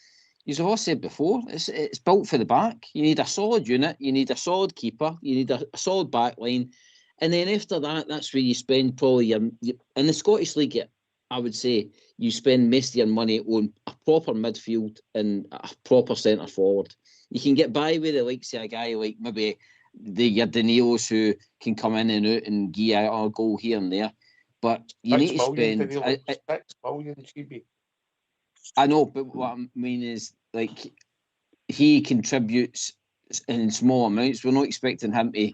you've all said before, it's built for the back. You need a solid unit, you need a solid keeper, you need a solid back line. And then after that, that's where you spend probably in the Scottish League, I would say, you spend most of your money on a proper midfield and a proper centre forward. You can get by with the likes of a guy like maybe your Danilos who can come in and out and give a goal here and there. But you need to spend...
6 million, GB.
I know, but what I mean is, like, he contributes in small amounts. We're not expecting him to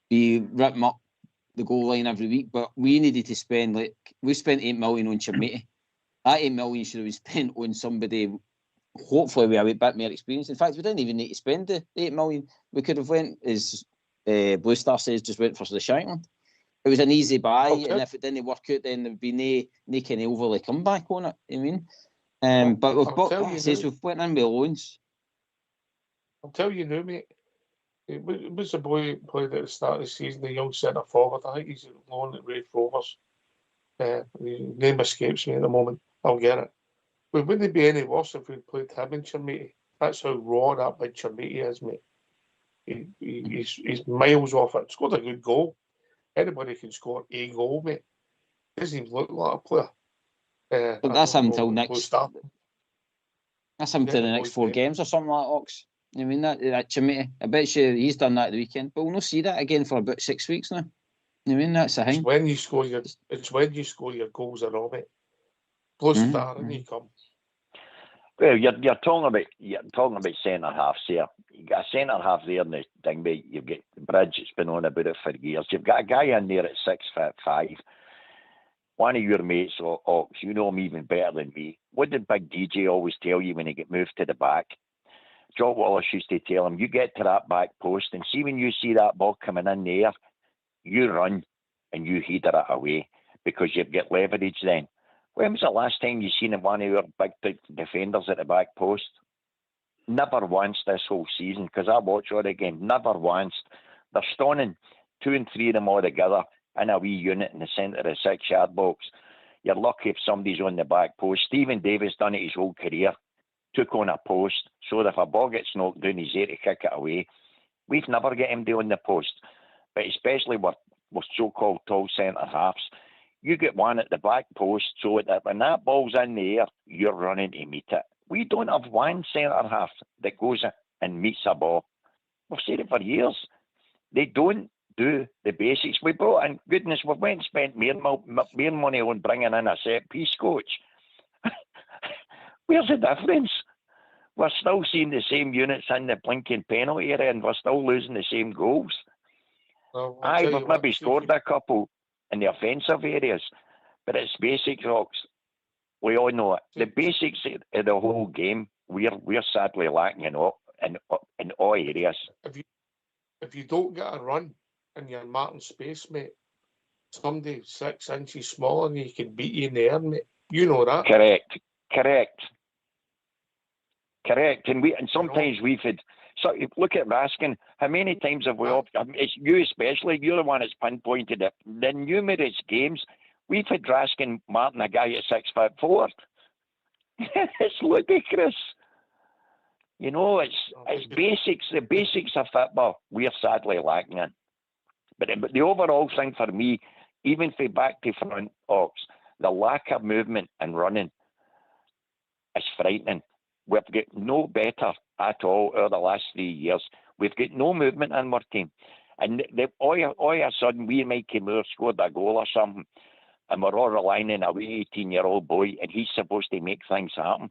be ripping up the goal line every week, but we needed to spend, like, we spent 8 million on Chermiti. That 8 million should have been spent on somebody, hopefully with a wee bit more experience. In fact, we didn't even need to spend the 8 million. We could have went, as Blue Star says, just went for the Shankland. It was an easy buy, and if it didn't work out, then there'd be no kind of overly comeback on it. I mean, but we've bought, we've went in with loans.
I'll tell you now, mate. It was a boy who played at the start of the season, the young centre forward. I think he's at loan at Raith Rovers. His name escapes me at the moment. I'll get it. But wouldn't it be any worse if we played him in Chermiti? That's how raw that big Chermiti is, mate. He's miles off it. Scored a good goal. Anybody can score a goal, mate. Doesn't even look like a player.
But that's him till next. That's him till the next 4 games or something like that, Ox. I mean, that Chermiti, I bet you he's done that at the weekend, but we'll not see that again for about 6 weeks now. I mean, that's the thing.
It's when you score your goals are on it. Blue Star, and you come.
Well, you're talking about centre halves here. You got a centre half there in the thing, but you've got Bridge. It's been on about it for years. You've got a guy in there at 6'5". One of your mates, Ox, you know him even better than me. What did Big DJ always tell you when he get moved to the back? Jock Wallace used to tell him, you get to that back post and see when you see that ball coming in there, you run and you header it away because you've got leverage then. When was the last time you seen one of your big defenders at the back post? Never once this whole season, because I watch all the game. Never once. They're stunning 2 and 3 of them all together in a wee unit in the centre of the 6-yard box. You're lucky if somebody's on the back post. Stephen Davis done it his whole career. Took on a post, so that if a ball gets knocked down, he's there to kick it away. We've never got him doing the post, but especially with so-called tall centre halves. You get one at the back post, so that when that ball's in the air, you're running to meet it. We don't have one centre half that goes and meets a ball. We've said it for years. They don't do the basics. We brought in, goodness, we went and spent more money on bringing in a set-piece coach. Where's the difference? We're still seeing the same units in the blinking penalty area and we're still losing the same goals.
Well,
We've maybe scored a couple in the offensive areas, but it's basics, Rocks. We all know it. The basics of the whole game, we're sadly lacking in all areas.
If you don't get a run in your marking space, mate, somebody 6 inches smaller than you can beat you in the air, mate. You know that.
Correct. And sometimes we've had. So look at Raskin. How many times have we? It's you especially. You're the one that's pinpointed it. The numerous games we've had Raskin marking a guy at 6'4". It's ludicrous. You know, it's basics. The basics of football we're sadly lacking in. But the overall thing for me, even for back to front, Ox, the lack of movement and running is frightening. We've got no better at all over the last 3 years. We've got no movement in our team. And all of a sudden, we might come out, scored a goal or something, and we're all relying on a wee 18-year-old boy, and he's supposed to make things happen.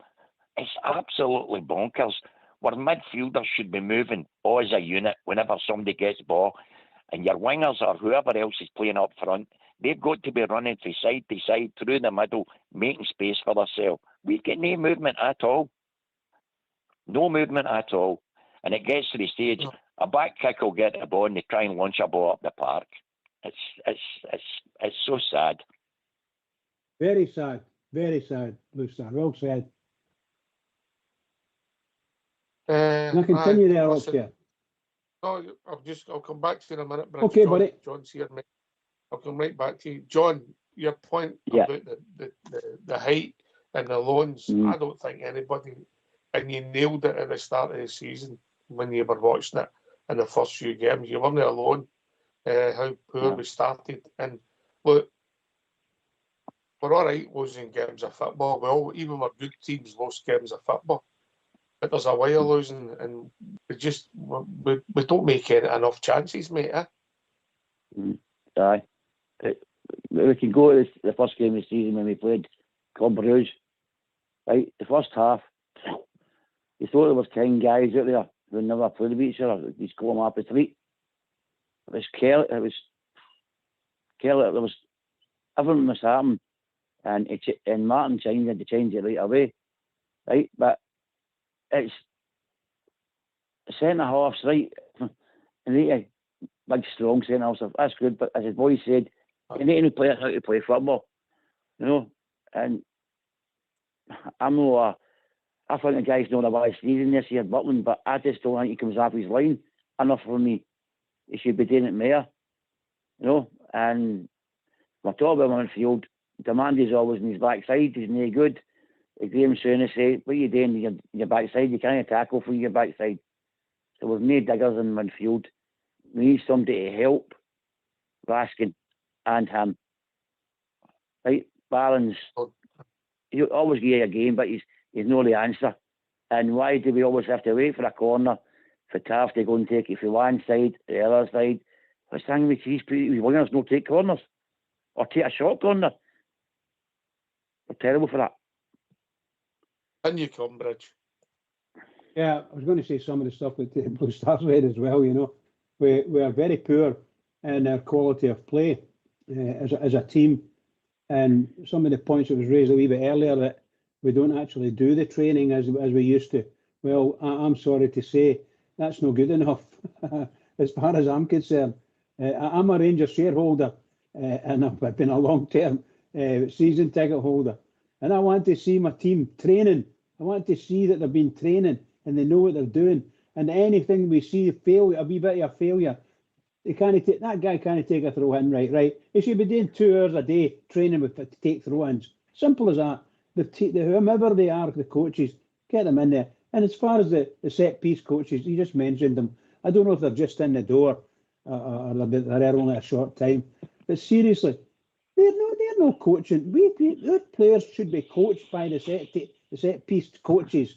It's absolutely bonkers. Our midfielders should be moving all as a unit whenever somebody gets ball. and your wingers or whoever else is playing up front, they've got to be running from side to side through the middle, making space for themselves. We've got no movement at all. No movement at all. And it gets to the stage, a back kick will get the ball and they try and launch a ball up the park. It's so sad.
Very sad, Blue Star. Well said. Can I continue there, Oscar?
No, I'll come back to you in a minute, Bridge.
Okay, buddy.
John's here, mate. I'll come right back to you. John, your point about the height and the loans, I don't think anybody, and you nailed it at the start of the season when you were watching it in the first few games. You weren't alone, how poor we started. And look, we're all right losing games of football. Well, even our good teams lost games of football. But there's a way of losing, and we don't make enough chances, mate.
Aye. We can go to the first game of the season when we played Club Brugge. Right, the first half, you thought there was 10 guys out there who never played with each other. You score them up a street. It was Kelly. There was everything was happening, and Martin had to change it right away. Right, but it's centre halves, right? And they big, strong centre halves. That's good, but as his boy said, you need to play how to play football, you know. And I think the guy's not a bad season this year, Butland, but I just don't think he comes off his line enough for me. He should be doing it more, you know. And we're talking about Midfield. Demandy's always in his backside. He's no good. Graham Souness say, what are you doing in your backside? You can't tackle from your backside. So we've made diggers in midfield. We need somebody to help Raskin and him. Right? Barron's, he'll always give you a game, but he's not the answer. And why do we always have to wait for a corner for Taft to go and take it from one side, the other side? What's wrong with these wingers not take corners? Or take a short corner? We're terrible for that.
And you come, Bridge.
Yeah, I was going to say some of the stuff that the Blue Stars read as well. You know, we are very poor in our quality of play as a team, and some of the points that was raised a wee bit earlier that we don't actually do the training as we used to. Well, I'm sorry to say that's not good enough as far as I'm concerned. I'm a Rangers shareholder, and I've been a long-term season ticket holder. And I want to see my team training. I want to see that they've been training and they know what they're doing. And anything we see failure, a wee bit of a failure, that guy can't take a throw in, right? He should be doing 2 hours a day training to take throw-ins. Simple as that. Whomever they are, the coaches, get them in there. And as far as the set-piece coaches, you just mentioned them. I don't know if they're just in the door or they're there only a short time. But seriously, they're no coaching. Our players should be coached by the set piece coaches.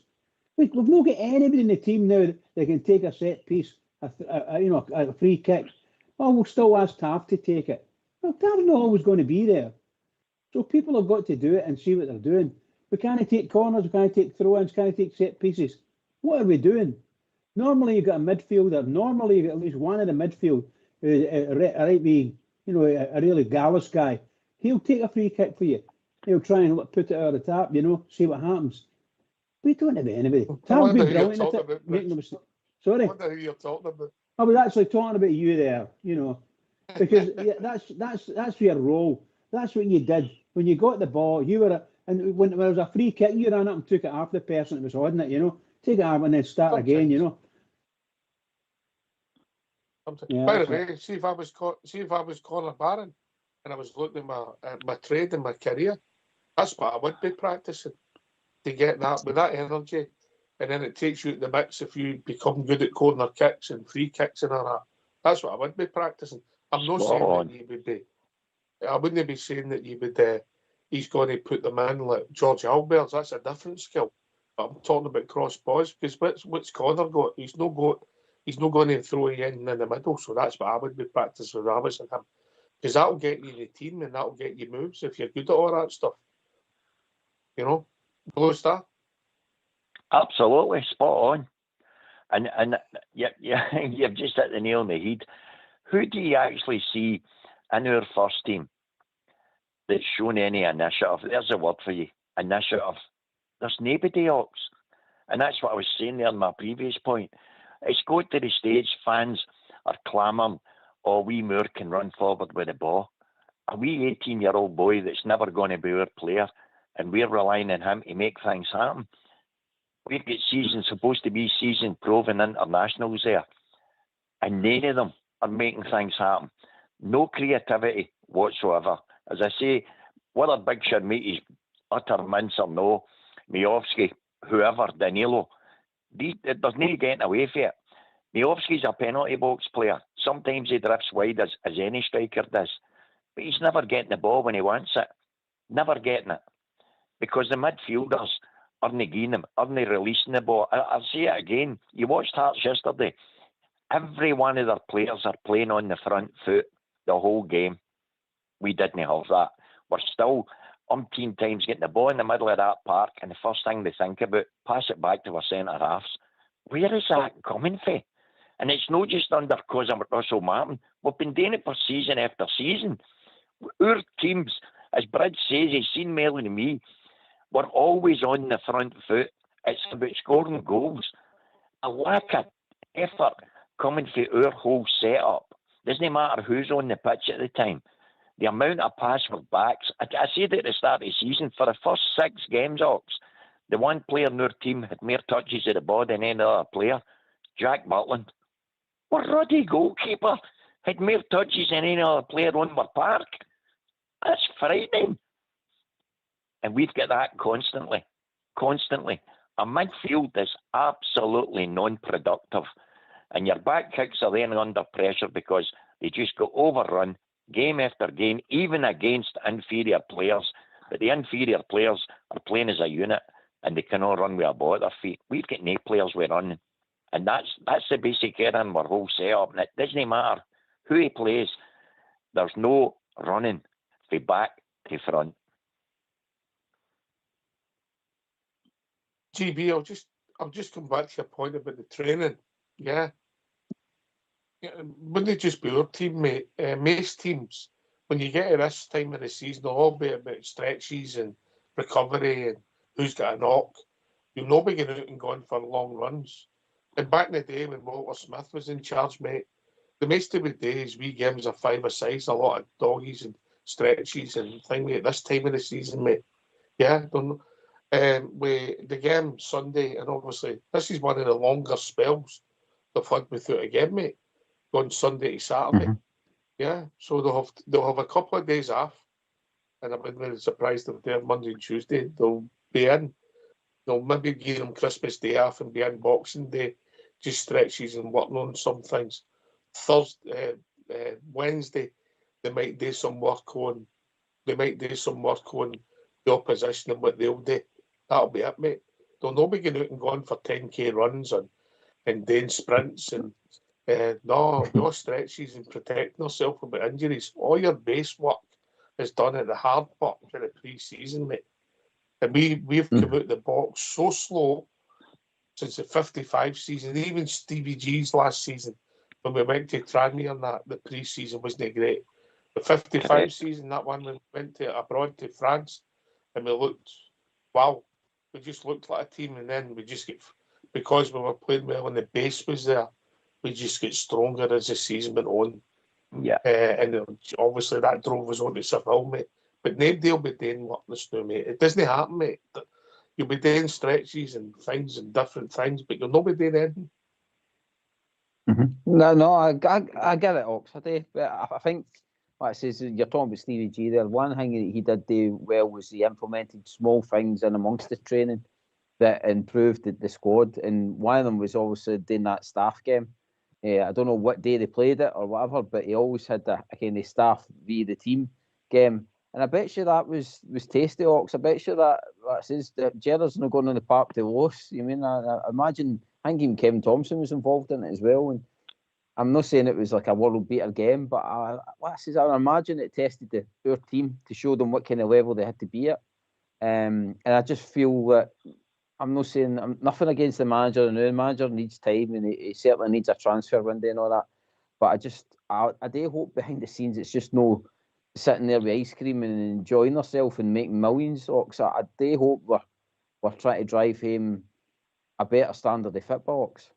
We've not got anybody in the team now that can take a set piece, a free kick. Oh, we'll still ask Taft to take it. Well, Taft's not always going to be there. So people have got to do it and see what they're doing. We can't take corners, we can't take throw-ins, can't take set pieces. What are we doing? Normally you've got a midfielder. Normally you've got at least one in the midfield who's a really gallus guy. He'll take a free kick for you. He'll try and put it out of the tap, see what happens. We don't have anybody. Taft's been brilliant at it, making a mistake. Sorry?
I wonder who you're talking about.
I was actually talking about you there, because that's your role. That's what you did. When you got the ball, and when there was a free kick, you ran up and took it off the person that was holding it, take it off and then start again,
Yeah, by the way, see if I was Conor Barron and I was looking at my trade and my career, that's what I would be practicing to get that with that energy, and then it takes you at the mix if you become good at corner kicks and free kicks and all that. That's what I would be practicing. I'm not saying that you would be. I wouldn't be saying that you would. He's going to put them in like George Alberts. That's a different skill. But I'm talking about cross balls because what's Conor got? He's not going to throw you in the middle. So that's what I would be practicing with Ravis and him, because that'll get you the team and that'll get you moves if you're good at all that stuff. Blue Star.
Absolutely, spot on. And you've just hit the nail on the head. who do you actually see in our first team that's shown any initiative? There's a word for you, initiative. There's nobody else. And that's what I was saying there in my previous point. It's got to the stage fans are clamouring, oh, wee Moore can run forward with the ball. A wee 18-year-old boy that's never going to be our player, and we're relying on him to make things happen. We've got supposed to be season-proven internationals there, and none of them are making things happen. No creativity whatsoever. As I say, whether Big Sharmiti's utter mince or no, Miovski, whoever, Danilo, there's no getting away from it. Miovski's a penalty box player. Sometimes he drifts wide as any striker does. But he's never getting the ball when he wants it. Never getting it. Because the midfielders aren't getting him, aren't releasing the ball. I'll say it again. You watched Hearts yesterday. Every one of their players are playing on the front foot the whole game. We didn't have that. We're still umpteen times getting the ball in the middle of that park, and the first thing they think about, pass it back to our centre halves. Where is that coming from? And it's not just under cause of Russell Martin. We've been doing it for season after season. Our teams, as Brad says, he's seen more than me, we're always on the front foot. It's about scoring goals. A lack of effort coming from our whole setup. Doesn't matter who's on the pitch at the time. The amount of password backs. I said at the start of the season, for the first 6 games, Ox, the one player in our team had more touches of the ball than any other player, Jack Butland. Our ruddy goalkeeper had more touches than any other player on our park. That's frightening. And we've got that constantly. Constantly. A midfield is absolutely non-productive. And your back kicks are then under pressure because they just go overrun game after game, even against inferior players. But the inferior players are playing as a unit and they cannot run with a ball at their feet. We've got no players with running. And that's the basic error in our whole setup. And it doesn't matter who he plays, there's no running from back to front.
GB, I'll just come back to your point about the training. Yeah. Wouldn't it just be our team, mate? Most teams, when you get to this time of the season, they'll all be about stretches and recovery and who's got a knock. You'll not be getting out and going for long runs. And back in the day when Walter Smith was in charge, mate, the most of the days we games are 5-a-side, a lot of doggies and stretches and things at this time of the season, mate. Yeah, don't know. With the game Sunday, and obviously this is one of the longer spells they've had without a game, mate. Going Sunday to Saturday. Mm-hmm. Yeah, so they'll have a couple of days off, and I'm really surprised if they're Monday and Tuesday. They'll be in. They'll maybe give them Christmas Day off and be in Boxing Day, just stretches and working on some things. Thursday, Wednesday, they might do some work on. They might do some work on the opposition and what they'll do. That'll be it, mate. They'll not be going out and going for 10k runs and doing sprints and no stretches and protecting themselves from injuries. All your base work is done at the hard work for the pre-season, mate. And we've come out the box so slow since the 55 season. Even Stevie G's last season, when we went to Tranmere and that, the pre-season wasn't great. The 55 season, that one, we went to abroad to France, and we looked, wow, we just looked like a team, and then we just get, because we were playing well and the base was there, we just get stronger as the season went on.
Yeah.
And obviously that drove us on to Seville, mate. But nobody will be doing work this now, mate. It doesn't happen, mate. You'll be doing stretches and things and different things, but you'll not be doing anything.
Mm-hmm. No, I get it, Ox. But I think, like I says, you're talking about Stevie G there. One thing that he did do well was he implemented small things in amongst the training that improved the squad, and one of them was obviously doing that staff game. I don't know what day they played it or whatever, but he always had the staff via the team game. And I bet you that was tasty, Ox. I bet you that says that Gerrard's not going on the park to lose. You mean, I imagine, I think even Kevin Thompson was involved in it as well. And I'm not saying it was like a world beater game, but I imagine it tested our team to show them what kind of level they had to be at. And I just feel that, I'm not saying, I'm nothing against the manager, and the manager needs time, and he certainly needs a transfer window and all that. But I do hope behind the scenes it's just no sitting there with ice cream and enjoying yourself and making millions. Ox, I do hope we're trying to drive home a better standard of football. Ox.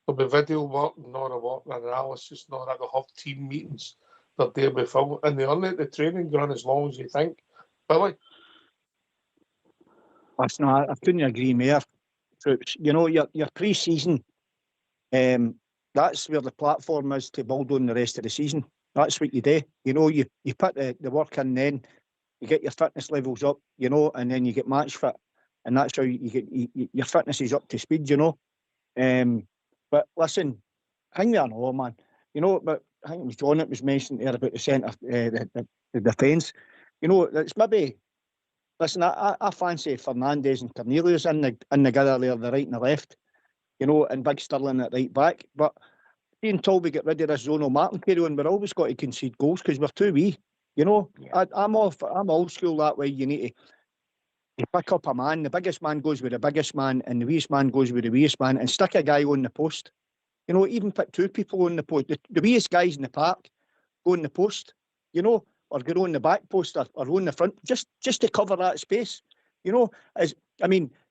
There'll be video work, not a work analysis, not that they'll have team meetings. They're there with film, and they aren't at the training ground as long as you think. Billy?
Listen, I couldn't agree more. Troops, you know, your pre-season, that's where the platform is to build on the rest of the season. That's what you do. You know, you put the work in, then you get your fitness levels up, you know, and then you get match fit, and that's how you get your fitness is up to speed, you know. But listen, I think I know, man. You know, but I think it was John that was mentioned there about the centre, the defence. You know, it's maybe. Listen, I fancy Fernandes and Cornelius in the gather there, the right and the left. You know, and Big Sterling at right back. But until we get rid of this Zono Martin carry on, we're always got to concede goals because we're too wee. You know, yeah. I'm old school that way. You need to pick up a man. The biggest man goes with the biggest man, and the weakest man goes with the weakest man, and stick a guy on the post. You know, even put two people on the post. The weakest guys in the park go on the post, you know, or go on the back post or on the front, just to cover that space. You know, there's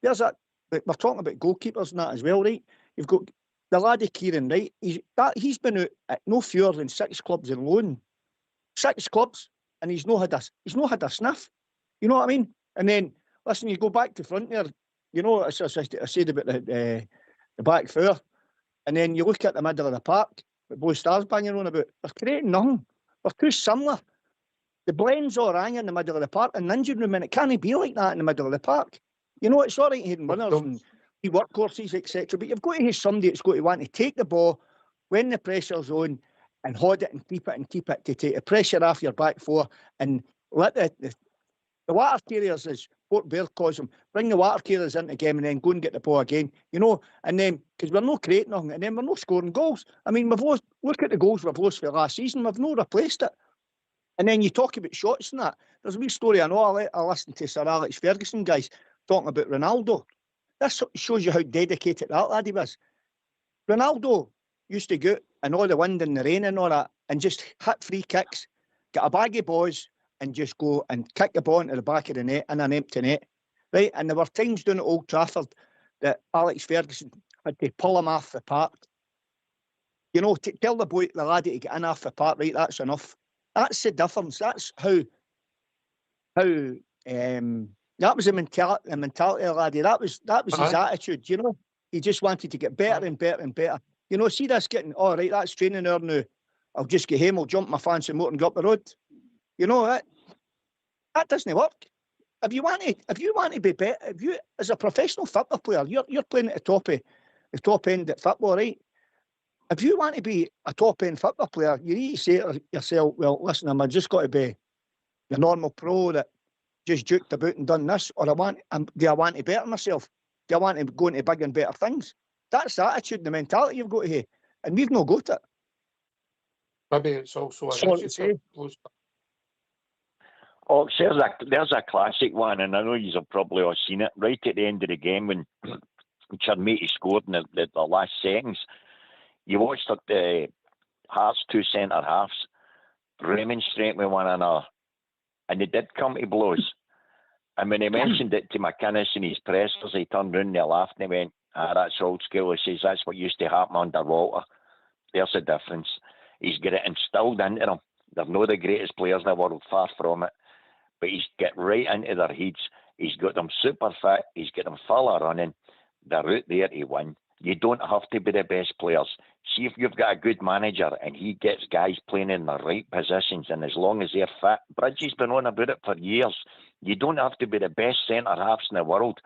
that. We're talking about goalkeepers and that as well, right? You've got the laddie Kieran, right? He's been out at no fewer than 6 clubs in loan. 6 clubs, and he's not had a sniff. You know what I mean? And then listen, you go back to front there. You know, I said about the back four, and then you look at the middle of the park. What both stars banging on about. They're creating nothing. They're too similar. The blends all rang in the middle of the park, and the engine room, and it can't be like that in the middle of the park. You know, it's all right having winners and workhorses, etc. But you've got to have somebody that's going to want to take the ball when the pressure's on and hold it and keep it to take the pressure off your back four and let the water carriers, as Port Bear calls them, bring the water carriers into the game and then go and get the ball again. You know, and then because we're not creating nothing and then we're not scoring goals. I mean, we've lost. Look at the goals we've lost for last season. We've not replaced it. And then you talk about shots and that. There's a wee story I know. I listened to Sir Alex Ferguson guys talking about Ronaldo. This shows you how dedicated that laddie was. Ronaldo used to go out in all the wind and the rain and all that and just hit free kicks, get a bag of balls and just go and kick the ball into the back of the net in an empty net. Right? And there were times down at Old Trafford that Alex Ferguson had to pull him off the park. You know, to tell the laddie to get in off the park, right, that's enough. That's the difference. That's how that was the mentality of the laddie. That was his attitude, you know. He just wanted to get better and better and better. You know, see this getting, all right, that's training hour now. I'll just get home, I'll jump my fancy motor and go up the road. You know, that doesn't work. If you want to be better, if you, as a professional football player, you're playing at the top end at football, right? If you want to be a top end football player, you need to say to yourself, well, listen, I've just got to be your normal pro that just juked about and done this, or do I want to better myself? Do I want to go into bigger and better things? That's the attitude and the mentality you've got to have, and we've not got it.
Maybe it's also
Oh, there's a classic one, and I know you've probably all seen it. Right at the end of the game when Chermiti scored in the last seconds, you watched the Hearts' 2 centre halves remonstrate with one another, and they did come to blows. And when he mentioned it to McInnes in his pressers, he turned round and he laughed and he went, that's old school. He says, that's what used to happen underwater. There's the difference. He's got it instilled into them. They're not the greatest players in the world, far from it. But he's got right into their heads. He's got them super fit. He's got them full of running. They're out there to win. You don't have to be the best players. See if you've got a good manager and he gets guys playing in the right positions, and as long as they're fit, Bridges been on about it for years. You don't have to be the best centre halves in the world,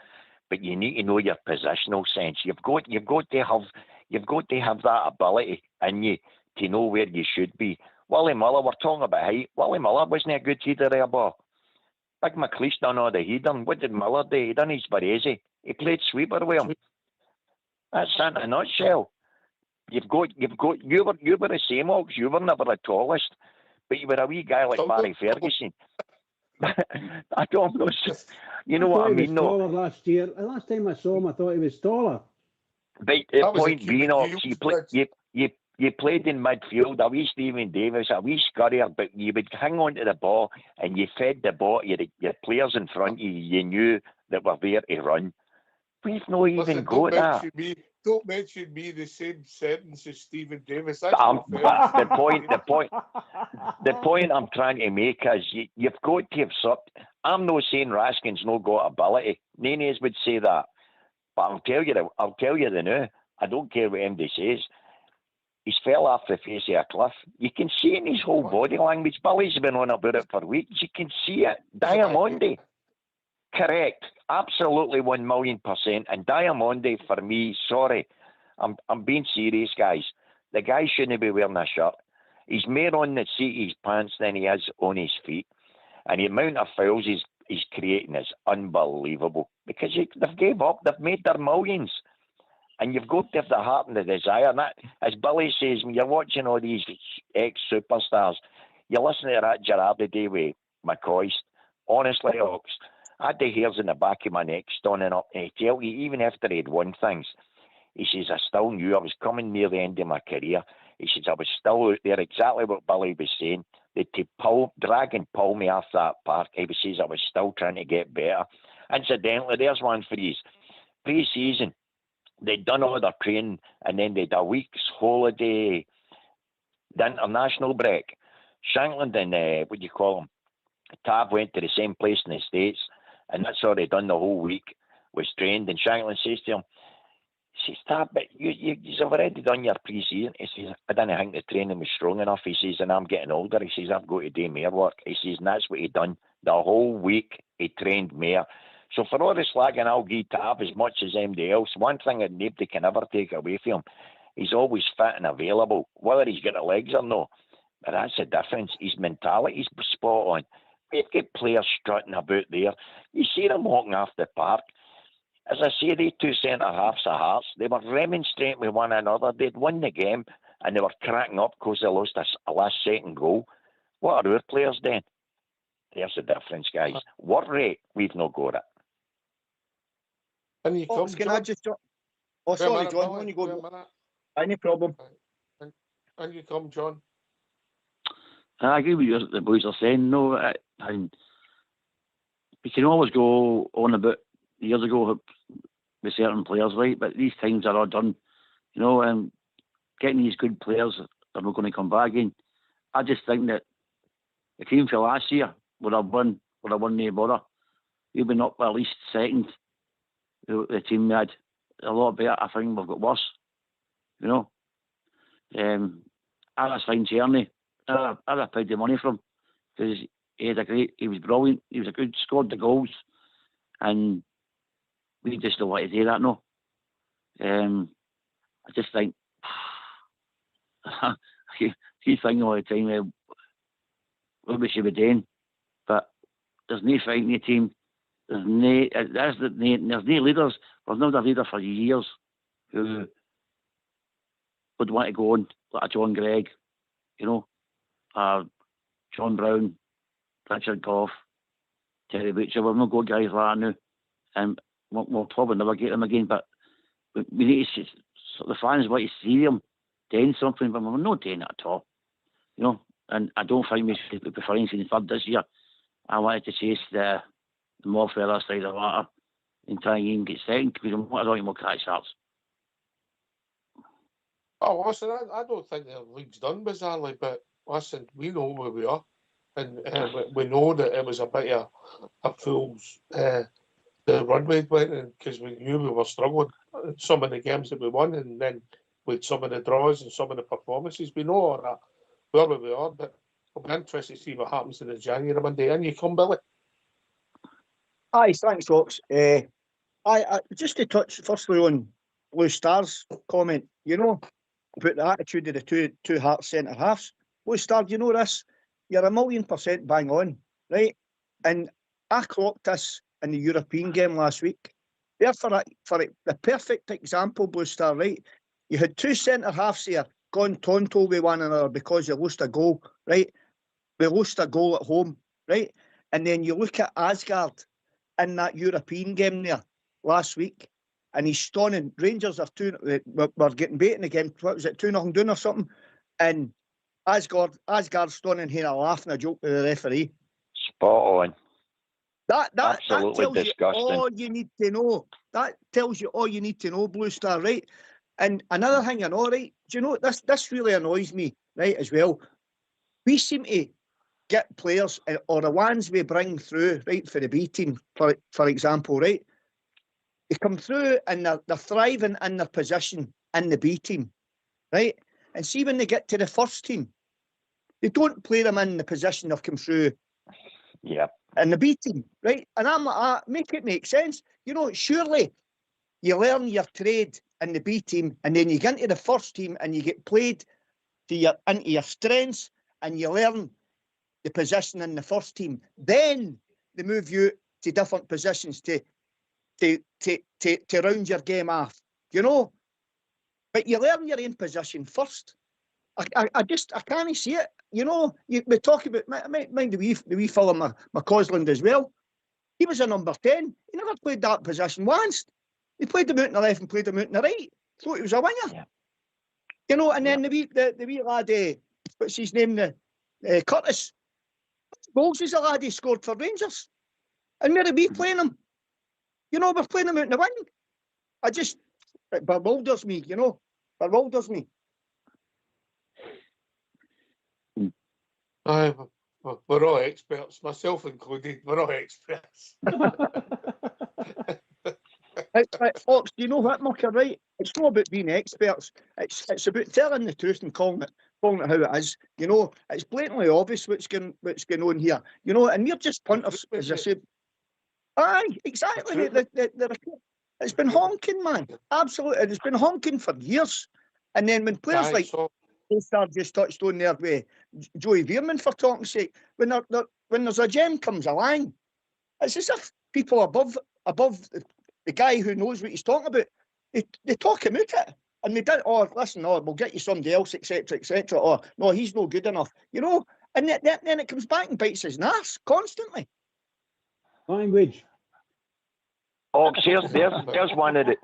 but you need to know your positional sense. You've got to have that ability in you to know where you should be. Willie Miller, we're talking about height. Willie Miller wasn't a good header of a ball. Big McLeish done all the heading. What did Miller do? He done his Baresi. He played sweeper with him. That's in a nutshell. You were the same, Ox. You were never the tallest, but you were a wee guy like Barry Ferguson. I don't know. You know what I mean? No.
Last year, last time I saw him, I thought he was taller.
But the point being, Ox, you played in midfield, a wee Stephen Davis, a wee scurrier, but you would hang on to the ball and you fed the ball, your players in front of you, you knew that were there to run. We've not even got that.
Don't mention me the same sentence as Stephen Davis. That's
the point I'm trying to make is you've got to have something. I'm not saying Raskin's not got ability. Nanes would say that. But I'll tell you the now. I don't care what MD says. He's fell off the face of a cliff. You can see it in his whole body language. Billy's been on about it for weeks. You can see it. Diamondi. Correct. Absolutely 1,000,000%. And Diamondi, for me, sorry, I'm being serious, guys. The guy shouldn't be wearing a shirt. He's more on the seat of his pants than he is on his feet. And the amount of fouls he's creating is unbelievable. Because they've gave up. They've made their millions. And you've got to have the heart and the desire. And that, as Billy says, when you're watching all these ex-superstars, you're listening to that Gerard today with McCoist. Honestly, Ox, I had the hairs in the back of my neck standing up. And I tell you, even after he'd won things, he says, I still knew I was coming near the end of my career. He says, I was still out there, exactly what Billy was saying. They'd drag and pull me off that park. He says, I was still trying to get better. Incidentally, there's one for you. Pre-season, they'd done all their training, and then they'd a week's holiday, the international break. Shankland and, what do you call them, Tab went to the same place in the States, and that's all they'd done the whole week, was trained. And Shankland says to him, he says, Tab, but you've already done your pre-season. He says, I didn't think the training was strong enough. He says, and I'm getting older. He says, I've got to do more work. He says, and that's what he done. The whole week, he trained more. So for all the slagging, I'll give Tab as much as anybody else. One thing that nobody can ever take away from him, he's always fit and available, whether he's got the legs or not. But that's the difference. His mentality's spot on. We've got players strutting about there. You see them walking off the park. As I say, they two centre-halves of Hearts, they were remonstrating with one another. They'd won the game, and they were cracking up because they lost a last-second goal. What are our players doing? There's the difference, guys. What rate? We've not got it.
And you come,
can I just... Oh, sorry, John. On you go. Any problem.
And you come, John.
I agree with what the boys are saying. No, and we can always go on about years ago with certain players, right? But these times are all done, you know, and getting these good players are not going to come back again. I just think that the team for last year would have won the bother. We've been up at least second. The team we had a lot better. I think we've got worse, you know. I was fine Tierney. I'd paid the money for him because he was brilliant. He was a good, scored the goals, and we just don't want to do that now. I just think he's thinking all the time what we should be doing, but there's no fight in the team. There's no leaders. There's no other leader for years who would want to go on like a John Gregg, you know. John Brown, Richard Goff, Terry Butcher. We've not got guys like that now, and we'll probably never get them again. But we need to see, so the fans want to see them doing something, but we're not doing it at all, you know. And I don't think we should be finishing third this year. I wanted to chase the more further side of the water and try and even get second because I don't even want to catch Hearts.
Oh, listen, I don't think the league's done bizarrely, but listen, we know where we are, and we know that it was a bit of a fool's the run we went in because we knew we were struggling in some of the games that we won, and then with some of the draws and some of the performances, we know all that where we are. But I'll be interested to see what happens in the January Monday. And you come, Billy.
Aye, thanks, Ox. I just to touch firstly on Blue Star's comment, you know, about the attitude of the two Hearts centre halves. Blue Star, you know this? You're 1,000,000% bang on, right? And I clocked this in the European game last week. There for the perfect example, Blue Star, right? You had two centre halves here gone tonto with one another because you lost a goal, right? We lost a goal at home, right? And then you look at Asgard in that European game there last week. and he's stunning. Rangers are we're getting beaten again. What was it, 2-0 down or something? And Asgard's stunning here, laughing a joke with the referee.
Spot on.
That
Absolutely
tells
disgusting.
you all you need to know. That tells you all you need to know, Blue Star, right? And another thing I know, right? Do you know this really annoys me, right? As well, we seem to get players, or the ones we bring through, right, for the B team, for example, right? They come through and they're thriving in their position in the B team, right? And see, when they get to the first team, they don't play them in the position they've come through.
Yeah.
In the B team, right? And I'm like, make it make sense. You know, surely you learn your trade in the B team, and then you get into the first team and you get played into your strengths, and you learn the position in the first team. Then they move you to different positions to round your game off, you know. But you learn your own position first. I can't see it. You know, we talk about, mind the wee fella, McCausland as well. He was a number 10. He never played that position once. He played him out on the left and played him out on the right. Thought he was a winger.
Yeah.
You know, and then the wee lad, what's his name, Curtis. Goals is the lad he scored for Rangers. And where are we playing him? You know, we're playing him out in the wing. It bewilders me, you know. Bewilders me.
We're all experts, myself included. We're all experts.
Fox, do you know what, Mucker, right? It's not about being experts. It's about telling the truth and calling it how it is. You know, it's blatantly obvious what's going on here. You know, and we're just punters, as I said. Aye, exactly. It's been honking, man. Absolutely. It's been honking for years. And then when players just touched on there with Joey Veerman, for talking's sake, when there's a gem comes along, it's as if people above the guy who knows what he's talking about, they talk him out it. And they don't, listen, we'll get you somebody else, etc., etc. Or, no, he's no good enough. You know, and then it comes back and bites his ass constantly.
Language.
There's one of the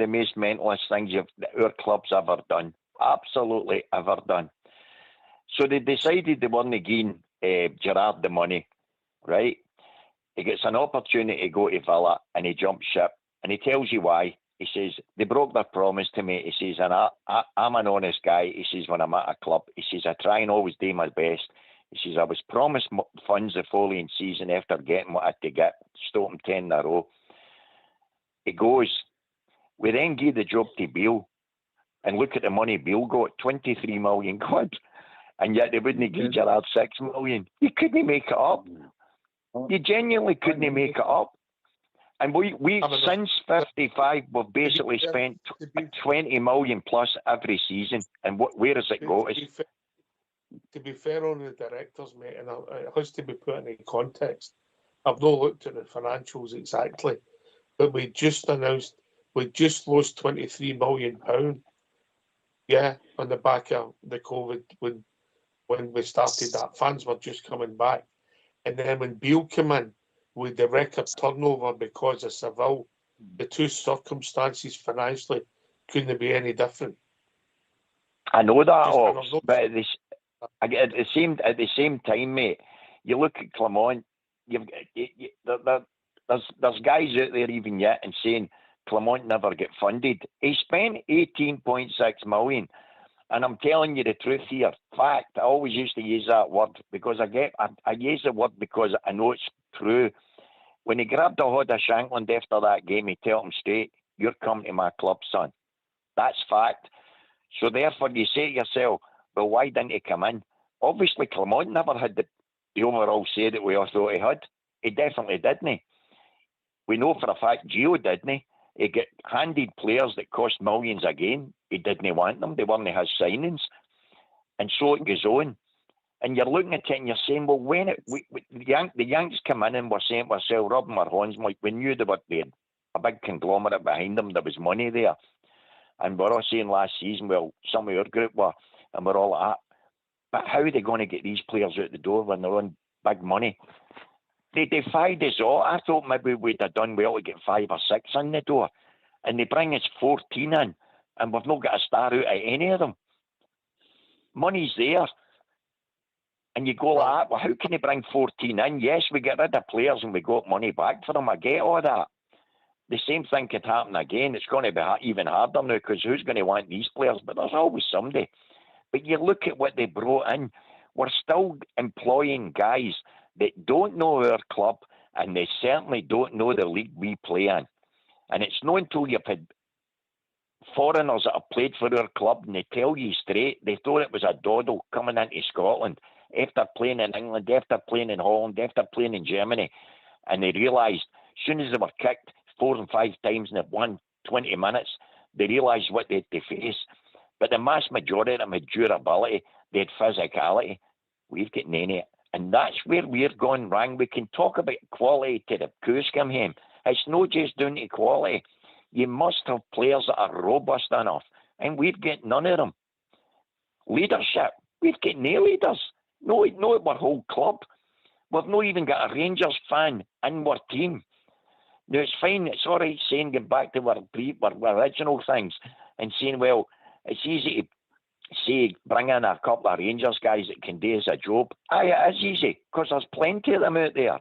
most mentalist things our club's ever done. Absolutely ever done. So they decided they weren't giving Gerrard the money, right? He gets an opportunity to go to Villa and he jumps ship, and he tells you why. He says, they broke their promise to me. He says, and I'm an honest guy. He says, when I'm at a club, he says, I try and always do my best. He says, I was promised funds the following season after getting what I had to get, stop him 10 in a row. He goes, we then gave the job to Beale, and look at the money Beale got, 23 million quid, and yet they wouldn't give Gerrard 6 million. You couldn't make it up. You genuinely couldn't make it up. And we since 55, we've basically spent 20 million plus every season. And where has it got us?
To be fair on the directors, mate, and it has to be put in context. I've not looked at the financials exactly, but we just announced we just lost £23 million. Yeah, on the back of the COVID when we started that, fans were just coming back, and then when Beale came in with the record turnover because of Seville, the two circumstances financially couldn't be any different.
I know that, but at the same time, mate, you look at Clement. There's guys out there even yet and saying Clement never get funded. He spent 18.6 million, and I'm telling you the truth here. Fact, I always used to use that word because I use the word because I know it's true. When he grabbed the hood of Shankland after that game, he told him straight, "You're coming to my club, son." That's fact. So therefore, you say to yourself, well, why didn't he come in? Obviously, Clement never had the overall say that we all thought he had. He definitely didn't. We know for a fact Gio didn't. He got handed players that cost millions again. He didn't want them. They weren't his signings. And so it goes on. And you're looking at it and you're saying, well, when the Yanks come in and were saying to ourselves, rubbing our hands, like we knew they had a big conglomerate behind them, there was money there. And we're all saying last season, well, some of our group were, and we're all like that. But how are they going to get these players out the door when they're on big money? they defied us all. I thought maybe we'd have done well to get 5 or 6 in the door. And they bring us 14 in, and we've not got a star out of any of them. Money's there. And you go like that, well, how can they bring 14 in? Yes, we get rid of players and we got money back for them. I get all that. The same thing could happen again. It's going to be even harder now because who's going to want these players? But there's always somebody. But you look at what they brought in. We're still employing guys that don't know our club, and they certainly don't know the league we play in. And it's not until you've had foreigners that have played for our club and they tell you straight, they thought it was a doddle coming into Scotland after playing in England, after playing in Holland, after playing in Germany. And they realised, as soon as they were kicked 4 and 5 times and they've won 20 minutes, they realised what they had to face. But the mass majority of them had durability, they had physicality. We've got none of it. And that's where we're going wrong. We can talk about quality to the coos come home. It's not just down to quality. You must have players that are robust enough. And we've got none of them. Leadership. We've got no leaders. No, not our whole club. We've not even got a Rangers fan in our team. Now, it's fine. It's all right saying, get back to our original things and saying, well, it's easy to say, bring in a couple of Rangers guys that can do us a job. Aye, it is easy because there's plenty of them out there.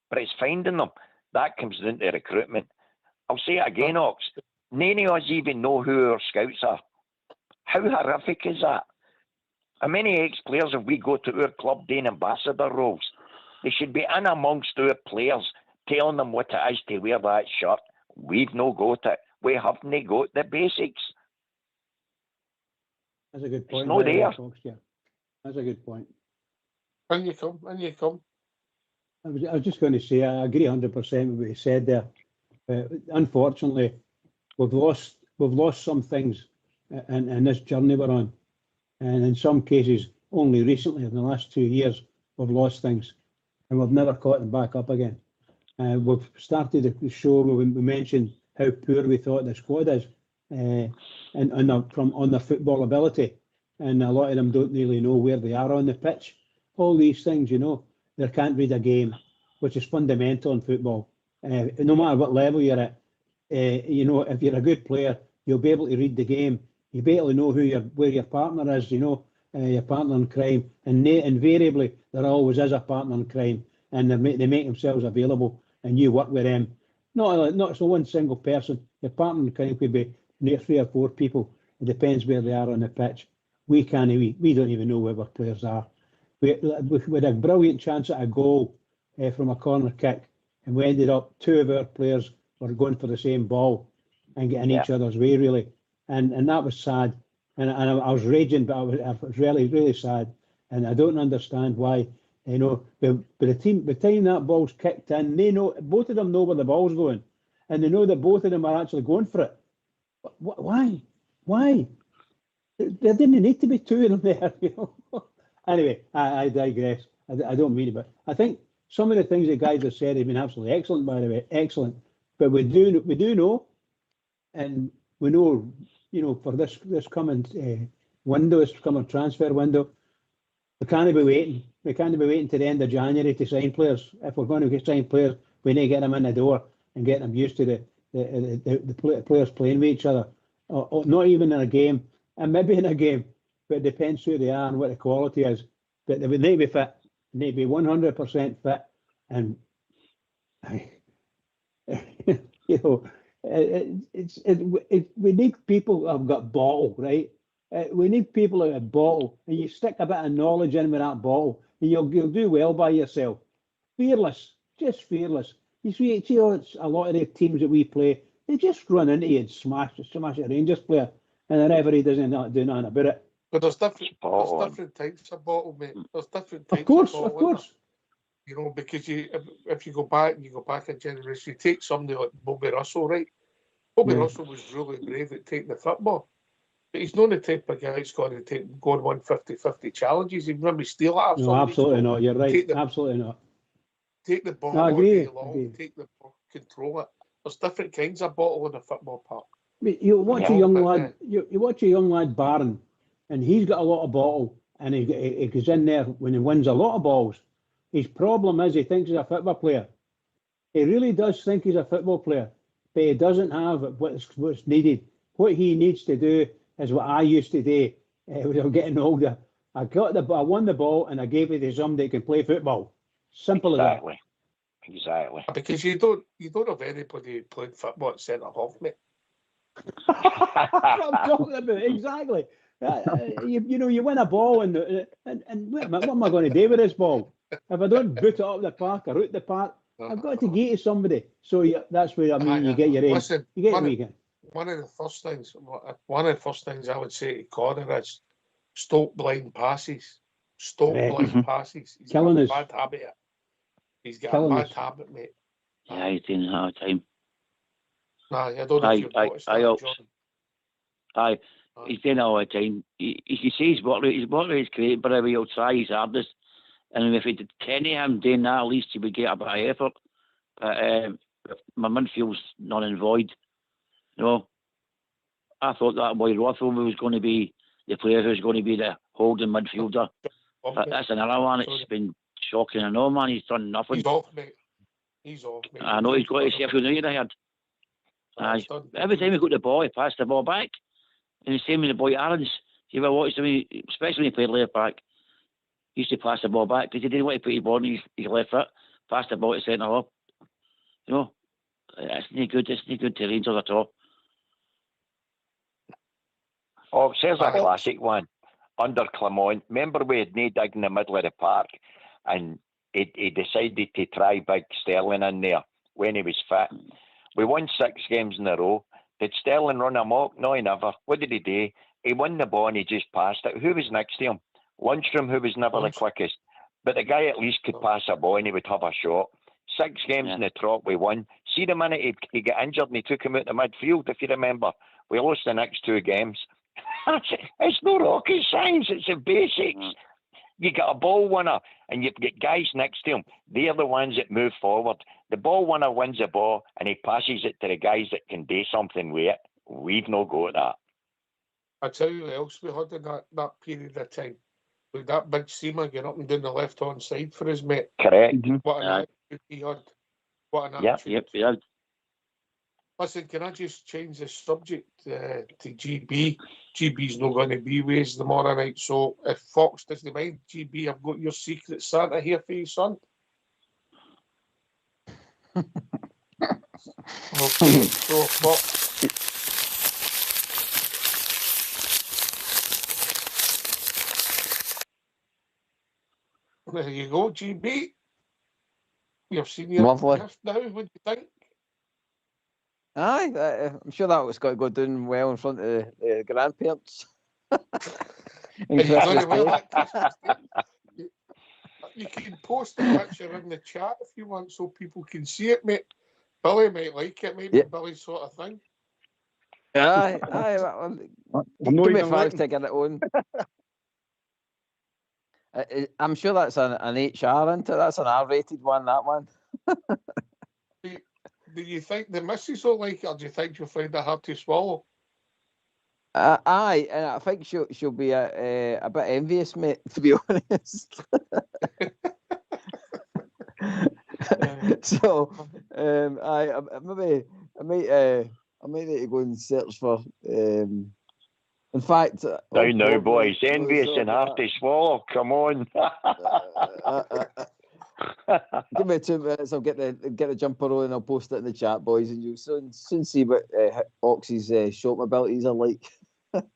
But it's finding them. That comes down to recruitment. I'll say it again, Ox. None of us even know who our scouts are. How horrific is that? How many ex-players have we got to our club doing ambassador roles? They should be in amongst our players, telling them what it is to wear that shirt. We've no got it. We haven't got the basics.
That's a good point.
It's not there.
Yeah. That's a good point.
In you come.
I was just going to say, I agree 100% with what you said there. Unfortunately, we've lost some things in this journey we're on. And in some cases, only recently, in the last 2 years, we've lost things. And we've never caught them back up again. We've started the show where we mentioned how poor we thought the squad is on the football ability. And a lot of them don't really know where they are on the pitch. All these things, they can't read a game, which is fundamental in football. No matter what level you're at, if you're a good player, you'll be able to read the game. You'll be able to know where your partner is, your partner in crime. And invariably, there always is a partner in crime. And they make themselves available, and you work with them. Not so one single person. Your partner in crime could be 3 or 4 people. It depends where they are on the pitch. We don't even know where our players are. We had a brilliant chance at a goal from a corner kick, and we ended up 2 of our players were going for the same ball and getting each other's way, really. And that was sad. And I was raging, but I was really, really sad. And I don't understand why, by the time that ball's kicked in, both of them know where the ball's going. And they know that both of them are actually going for it. Why? There didn't need to be 2 of them there, Anyway, I digress. I don't mean it, but I think some of the things the guys have said have been absolutely excellent, by the way, excellent. But we do know, and we know, for this coming window, this coming transfer window, we can't be waiting. We can't be waiting to the end of January to sign players. If we're going to sign players, we need to get them in the door and get them used to the players playing with each other, or not even in a game, and maybe in a game, but it depends who they are and what the quality is. But they would need to be fit, they need to be 100% fit, and we need people who have got bottle, right? We need people who have bottle, and you stick a bit of knowledge in with that bottle, and you'll do well by yourself. Fearless, just fearless. You see a lot of the teams that we play, they just run into you and smash a Rangers player, and the referee doesn't do nothing about it.
But there's different types of bottle, mate. There's different types of bottle. Of course. Because if you go back a generation, you take somebody like Bobby Russell, right? Bobby Russell was really brave at taking the football. But he's not the type of guy who's going to go on 50-50 challenges. He'd maybe steal it.
No, absolutely not. You're right. Absolutely not.
Take the ball all day long, take the ball, control it. There's different kinds of bottle in a football park.
You watch a young lad. You watch a young lad, Barron, and he's got a lot of bottle, and he goes in there when he wins a lot of balls. His problem is he thinks he's a football player. He really does think he's a football player, but he doesn't have what's needed. What he needs to do is what I used to do when I was getting older. I won the ball and I gave it to somebody who can play football. Simple as that.
Exactly.
Because you don't have anybody who played football at centre half, mate.
That's what I'm talking about. Exactly. You win a ball and what am I going to do with this ball? If I don't boot it up the park or out the park, I've got to get to somebody. So that's where you get your aim.
Listen,
you get your
one of the first things I would say to Connor is stop blind passes. Stop blind passes. He's got a bad habit. He's got a bad habit, mate.
Yeah, he's doing it all the time.
Nah, I don't know if you've noticed that, John.
Aye, he's doing it all the time. He says his work rate's great, but he'll try his hardest. And if he did 10 of him doing that, at least he would get a bit of effort. But my midfield's null and void. I thought that boy Rothwell was going to be the player who's going to be the holding midfielder. But that's another one. It's been shocking. I know, man. He's done nothing.
He's off, mate.
I know he's got to Sheffield United ahead. Every time he got the ball, he passed the ball back. And the same with the boy Aarons. You ever watched him, especially when he played left back, he used to pass the ball back because he didn't want to put his ball on his left foot. Pass the ball to centre half. It's not good. It's not good to Rangers at all.
Oh, there's a classic one. Under Clement, remember we had no dig in the middle of the park and he decided to try Big Sterling in there when he was fit. We won 6 games in a row. Did Sterling run amok? No, he never. What did he do? He won the ball and he just passed it. Who was next to him? Lundstrom, who was never the quickest. But the guy at least could pass a ball and he would have a shot. 6 games in the trot, we won. See the minute he got injured and he took him out the midfield, if you remember. We lost the next 2 games. It's no rocket science, it's the basics. You get a ball winner and you've got guys next to him. They're the ones that move forward. The ball winner wins the ball and he passes it to the guys that can do something with it. We've no go at that.
I tell you what else we had in that period of time. With that big seamer getting up and down the left-hand side for his mate.
Correct.
What an attitude he had. What an attitude.
Yep, he had.
Listen, can I just change the subject to GB? GB's not going to be with us tomorrow night, so if Fox doesn't mind, GB, I've got your Secret Santa here for you, son. Okay, so Fox. There you go, GB. You've seen your gift now. What do you think?
Aye, I'm sure that was got to go down well in front of the grandparents.
You can post the picture in the chat if you want, so people can see it, mate. Billy might like it, maybe Billy's sort of thing.
Aye. Give me 5 to get it on. I'm sure that's an HR, isn't it? That's an R-rated one, that one.
Do you think the missus will like it, or do you think you'll find it hard to swallow?
Aye, and I think she'll be a bit envious, mate, to be honest. So, I might need to go and search for. In fact,
now, boys, envious and hard to swallow. Come on.
Give me 2 minutes. I'll get the jumper on and I'll post it in the chat, boys, and you'll soon see what Ox's shot abilities are like. But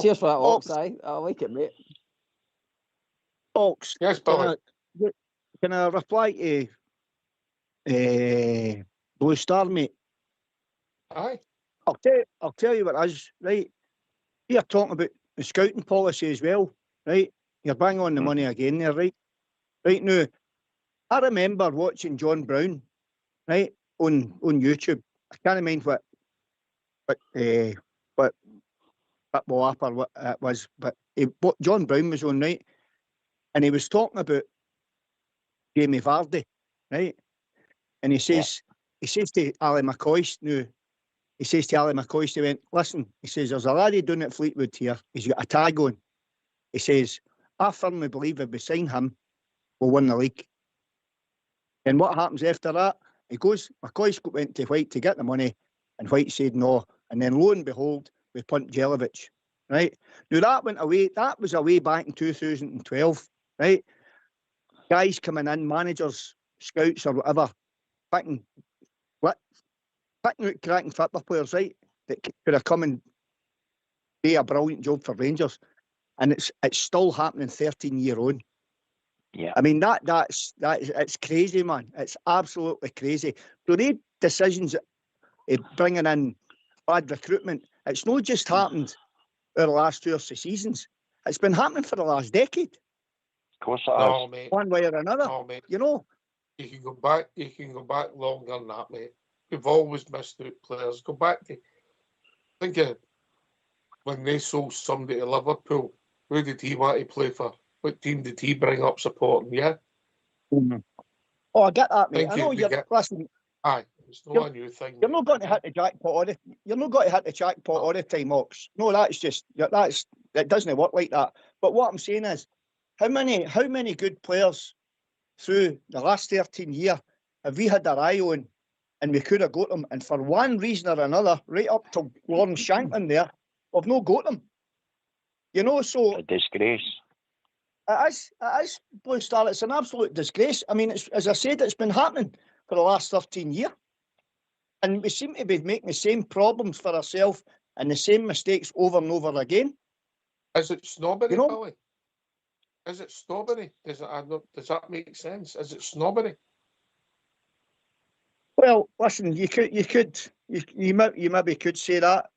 cheers for that, Ox. I like it, mate.
Ox,
yes, Billy.
Can I reply to Blue Star, mate?
Aye.
I'll tell you what it is, right? You're talking about the scouting policy as well, right? You're bang on the money again there, right? Right now, I remember watching John Brown, right, on YouTube. I can't remember what app or what it was, but John Brown was on, right? And he was talking about Jamie Vardy, right? And he says to Ali McCoist now, he says to Ali McCoist, he went, listen, he says, there's a laddie down at Fleetwood here, he's got a tag on. He says, I firmly believe if we sign him, we'll win the league. And what happens after that? He goes, McCoy went to White to get the money, and White said no. And then lo and behold, we punt Jelic, right? Now that went away, that was away back in 2012, right? Guys coming in, managers, scouts or whatever, picking out cracking football players, right? That could have come and do a brilliant job for Rangers. And it's still happening 13 years on.
Yeah.
I mean, it's crazy, man. It's absolutely crazy. So they decisions bringing in bad recruitment, it's not just happened over the last 2 or 3 seasons. It's been happening for the last decade.
Of course it has.
No, mate.
One way or another.
No, mate.
You know?
You can go back longer than that, mate. We've always missed out players. Go back to, think of when they sold somebody to Liverpool. Who did he want to play for? What team did he bring up supporting? Yeah?
Mm-hmm. Oh, I get that, mate.
Thank
I know
you.
listen,
Aye, it's not a new thing.
you're not going to hit the jackpot all the time, Ox. No, it doesn't work like that. But what I'm saying is, how many good players through the last 13 years have we had our eye on, and we could have got them, and for one reason or another, right up to Lawrence Shanklin there, we've not got them. You know, so
A disgrace.
it is, Blue Star. It's an absolute disgrace. I mean, as I said, it's been happening for the last 13 years. And we seem to be making the same problems for ourselves and the same mistakes over and over again.
Is it snobbery,
You know?
Billy? Is it snobbery? Does that make sense? Is it snobbery?
Well, listen, you maybe could say that.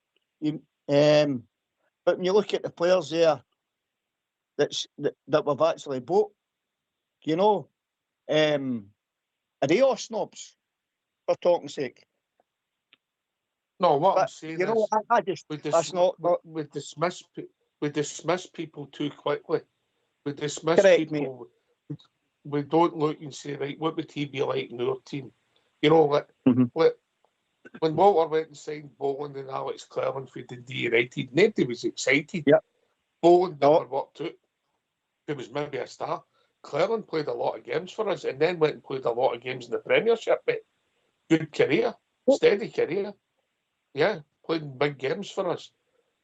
But when you look at the players there that we've actually bought, you know, are they all snobs, for talking sake?
No, what
But,
I'm saying
you know,
is
I just, that's not...
we dismiss people too quickly. We dismiss
Correct,
people. We don't look and say, right, what would he be like in our team? You know, like when Walter went and signed Boland and Alex Cleland for Dundee United, nobody was excited.
Yep.
Boland never worked out. He was maybe a star. Cleland played a lot of games for us and then went and played a lot of games in the Premiership. But good career, steady career. Yeah, playing big games for us.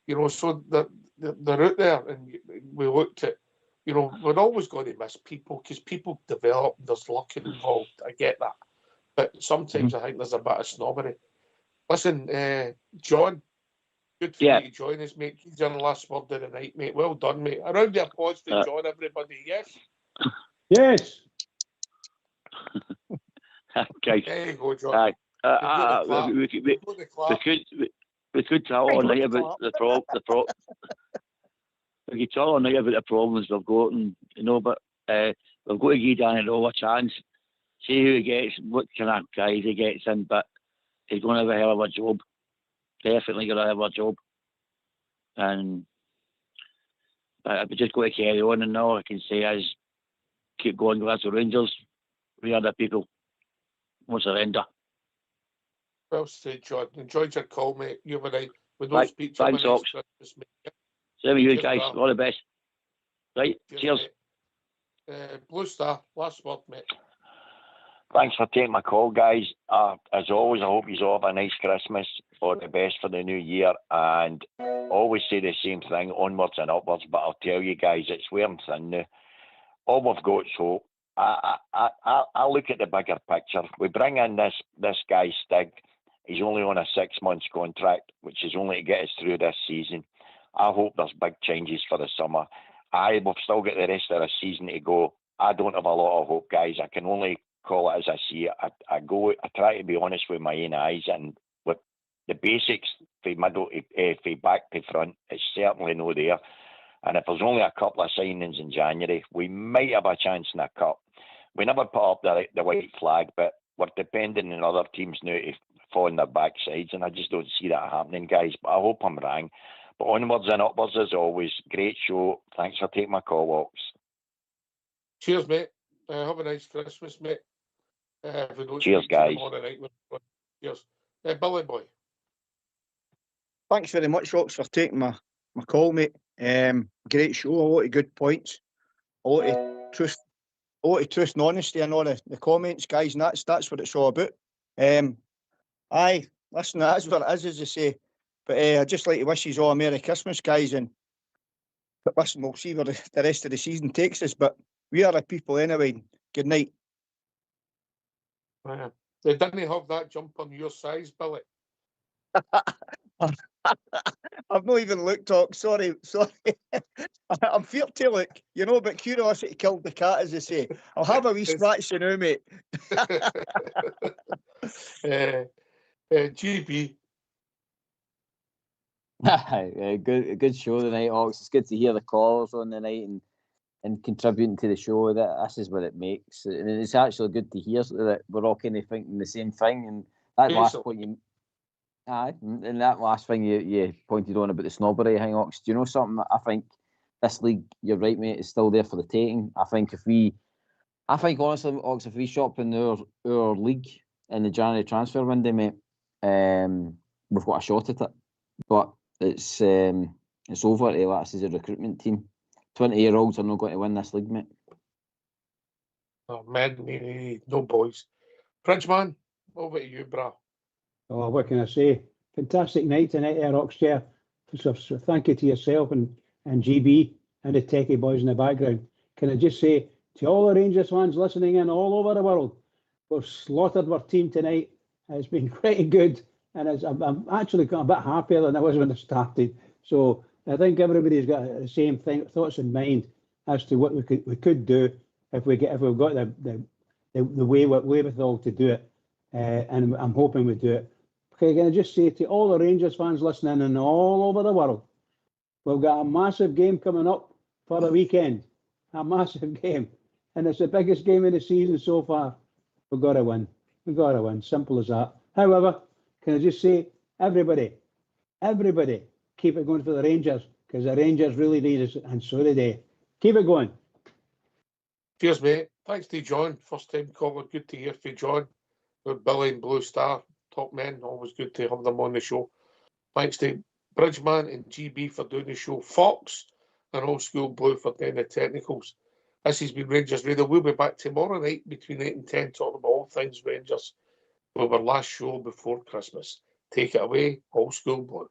You know, so they're out there, and we looked at, you know, we're always going to miss people because people develop, there's luck involved. I get that. But sometimes I think there's a bit of snobbery. Listen, John, good for you to join us, mate. He's your last word of the night, mate. Well done, mate. A round of applause to John, everybody. Yes?
Yes.
Guys,
there you go, John.
We could talk all night about the problem. We could talk all night about the problems we've got, and you know, but we've got to give Danny Rowe a chance. See who he gets, what kind of guys he gets in, but he's going to have a hell of a job. Definitely going to have a job. And we just got to carry on, and all I can say is keep going, Glasgow Rangers. We are the people. Won't surrender.
Well said, John. Enjoyed your call, mate. You have a night. We don't speak to you
thanks, Ox.
Christmas, mate.
Same with you
Cheers,
guys.
pal.
All the best. Right. Cheers.
Blue Star, last word, mate.
Thanks for taking my call, guys. As always, I hope you all have a nice Christmas. All the best for the new year. And always say the same thing, onwards and upwards. But I'll tell you guys, it's wearing thin now. All we've got is hope. I look at the bigger picture. We bring in this guy Stig. He's only on a 6 months contract, which is only to get us through this season. I hope there's big changes for the summer. We've still got the rest of the season to go. I don't have a lot of hope, guys. I can only call it as I see it. I try to be honest with my own eyes, and with the basics, from middle from back to front, it's certainly not there. And if there's only a couple of signings in January, we might have a chance in a cup. We never put up the white flag, but we're depending on other teams now to fall on their backsides, and I just don't see that happening, guys. But I hope I'm wrong. But onwards and upwards as always. Great show. Thanks for taking my call, Ox.
Cheers, mate. Have a nice Christmas, mate.
Cheers, guys.
Cheers. Billy boy.
Thanks very much, Ox, for taking my call, mate. Great show, a lot of good points, a lot of truth a lot of truth and honesty in all the comments, guys, and that's what it's all about. Aye, listen, that's what it is, as I say. But I'd just like to wish you all a Merry Christmas, guys, but listen, we'll see where the rest of the season takes us. But we are the people anyway. Good night.
They didn't have that jump on your size, Billy.
I've not even looked, Talk. Sorry. I'm fear to look, but curiosity killed the cat, as they say. I'll have a wee scratch now, mate.
GB.
Good show tonight, Ox. It's good to hear the callers on the night and contributing to the show. This is what it makes. And it's actually good to hear that we're all kind of thinking the same thing. And that last point and that last thing you pointed on about the snobbery thing, Ox. Do you know something? I think this league, you're right, mate, is still there for the taking. I think honestly, Ox, if we shop in our league in the January transfer window, mate, we've got a shot at it. But it's over to us as a recruitment team. 20-year-olds are not going to win this league, mate.
Oh, man, no boys. Bridgeman, over to you, brah.
Oh, what can I say? Fantastic night tonight, Oxchair. So thank you to yourself and GB and the techie boys in the background. Can I just say to all the Rangers fans listening in all over the world, we've slaughtered our team tonight. It's been pretty good, and I'm actually a bit happier than I was when I started. So I think everybody's got the same thoughts in mind as to what we could do if we've got the wherewithal to do it, and I'm hoping we do it. Okay, can I just say to all the Rangers fans listening and all over the world, we've got a massive game coming up for the weekend. A massive game. And it's the biggest game of the season so far. We've got to win. We've got to win. Simple as that. However, can I just say, everybody, keep it going for the Rangers, because the Rangers really need us, and so do they. Keep it going.
Cheers, mate. Thanks to John. First time caller. Good to hear from John. With Billy and Blue Star. Top men, always good to have them on the show. Thanks to Bridgeman and GB for doing the show. Fox and Old School Blue for doing the technicals. This has been Rangers Radio. We'll be back tomorrow night between 8 and 10 talking about all things Rangers with our last show before Christmas. Take it away, Old School Blue.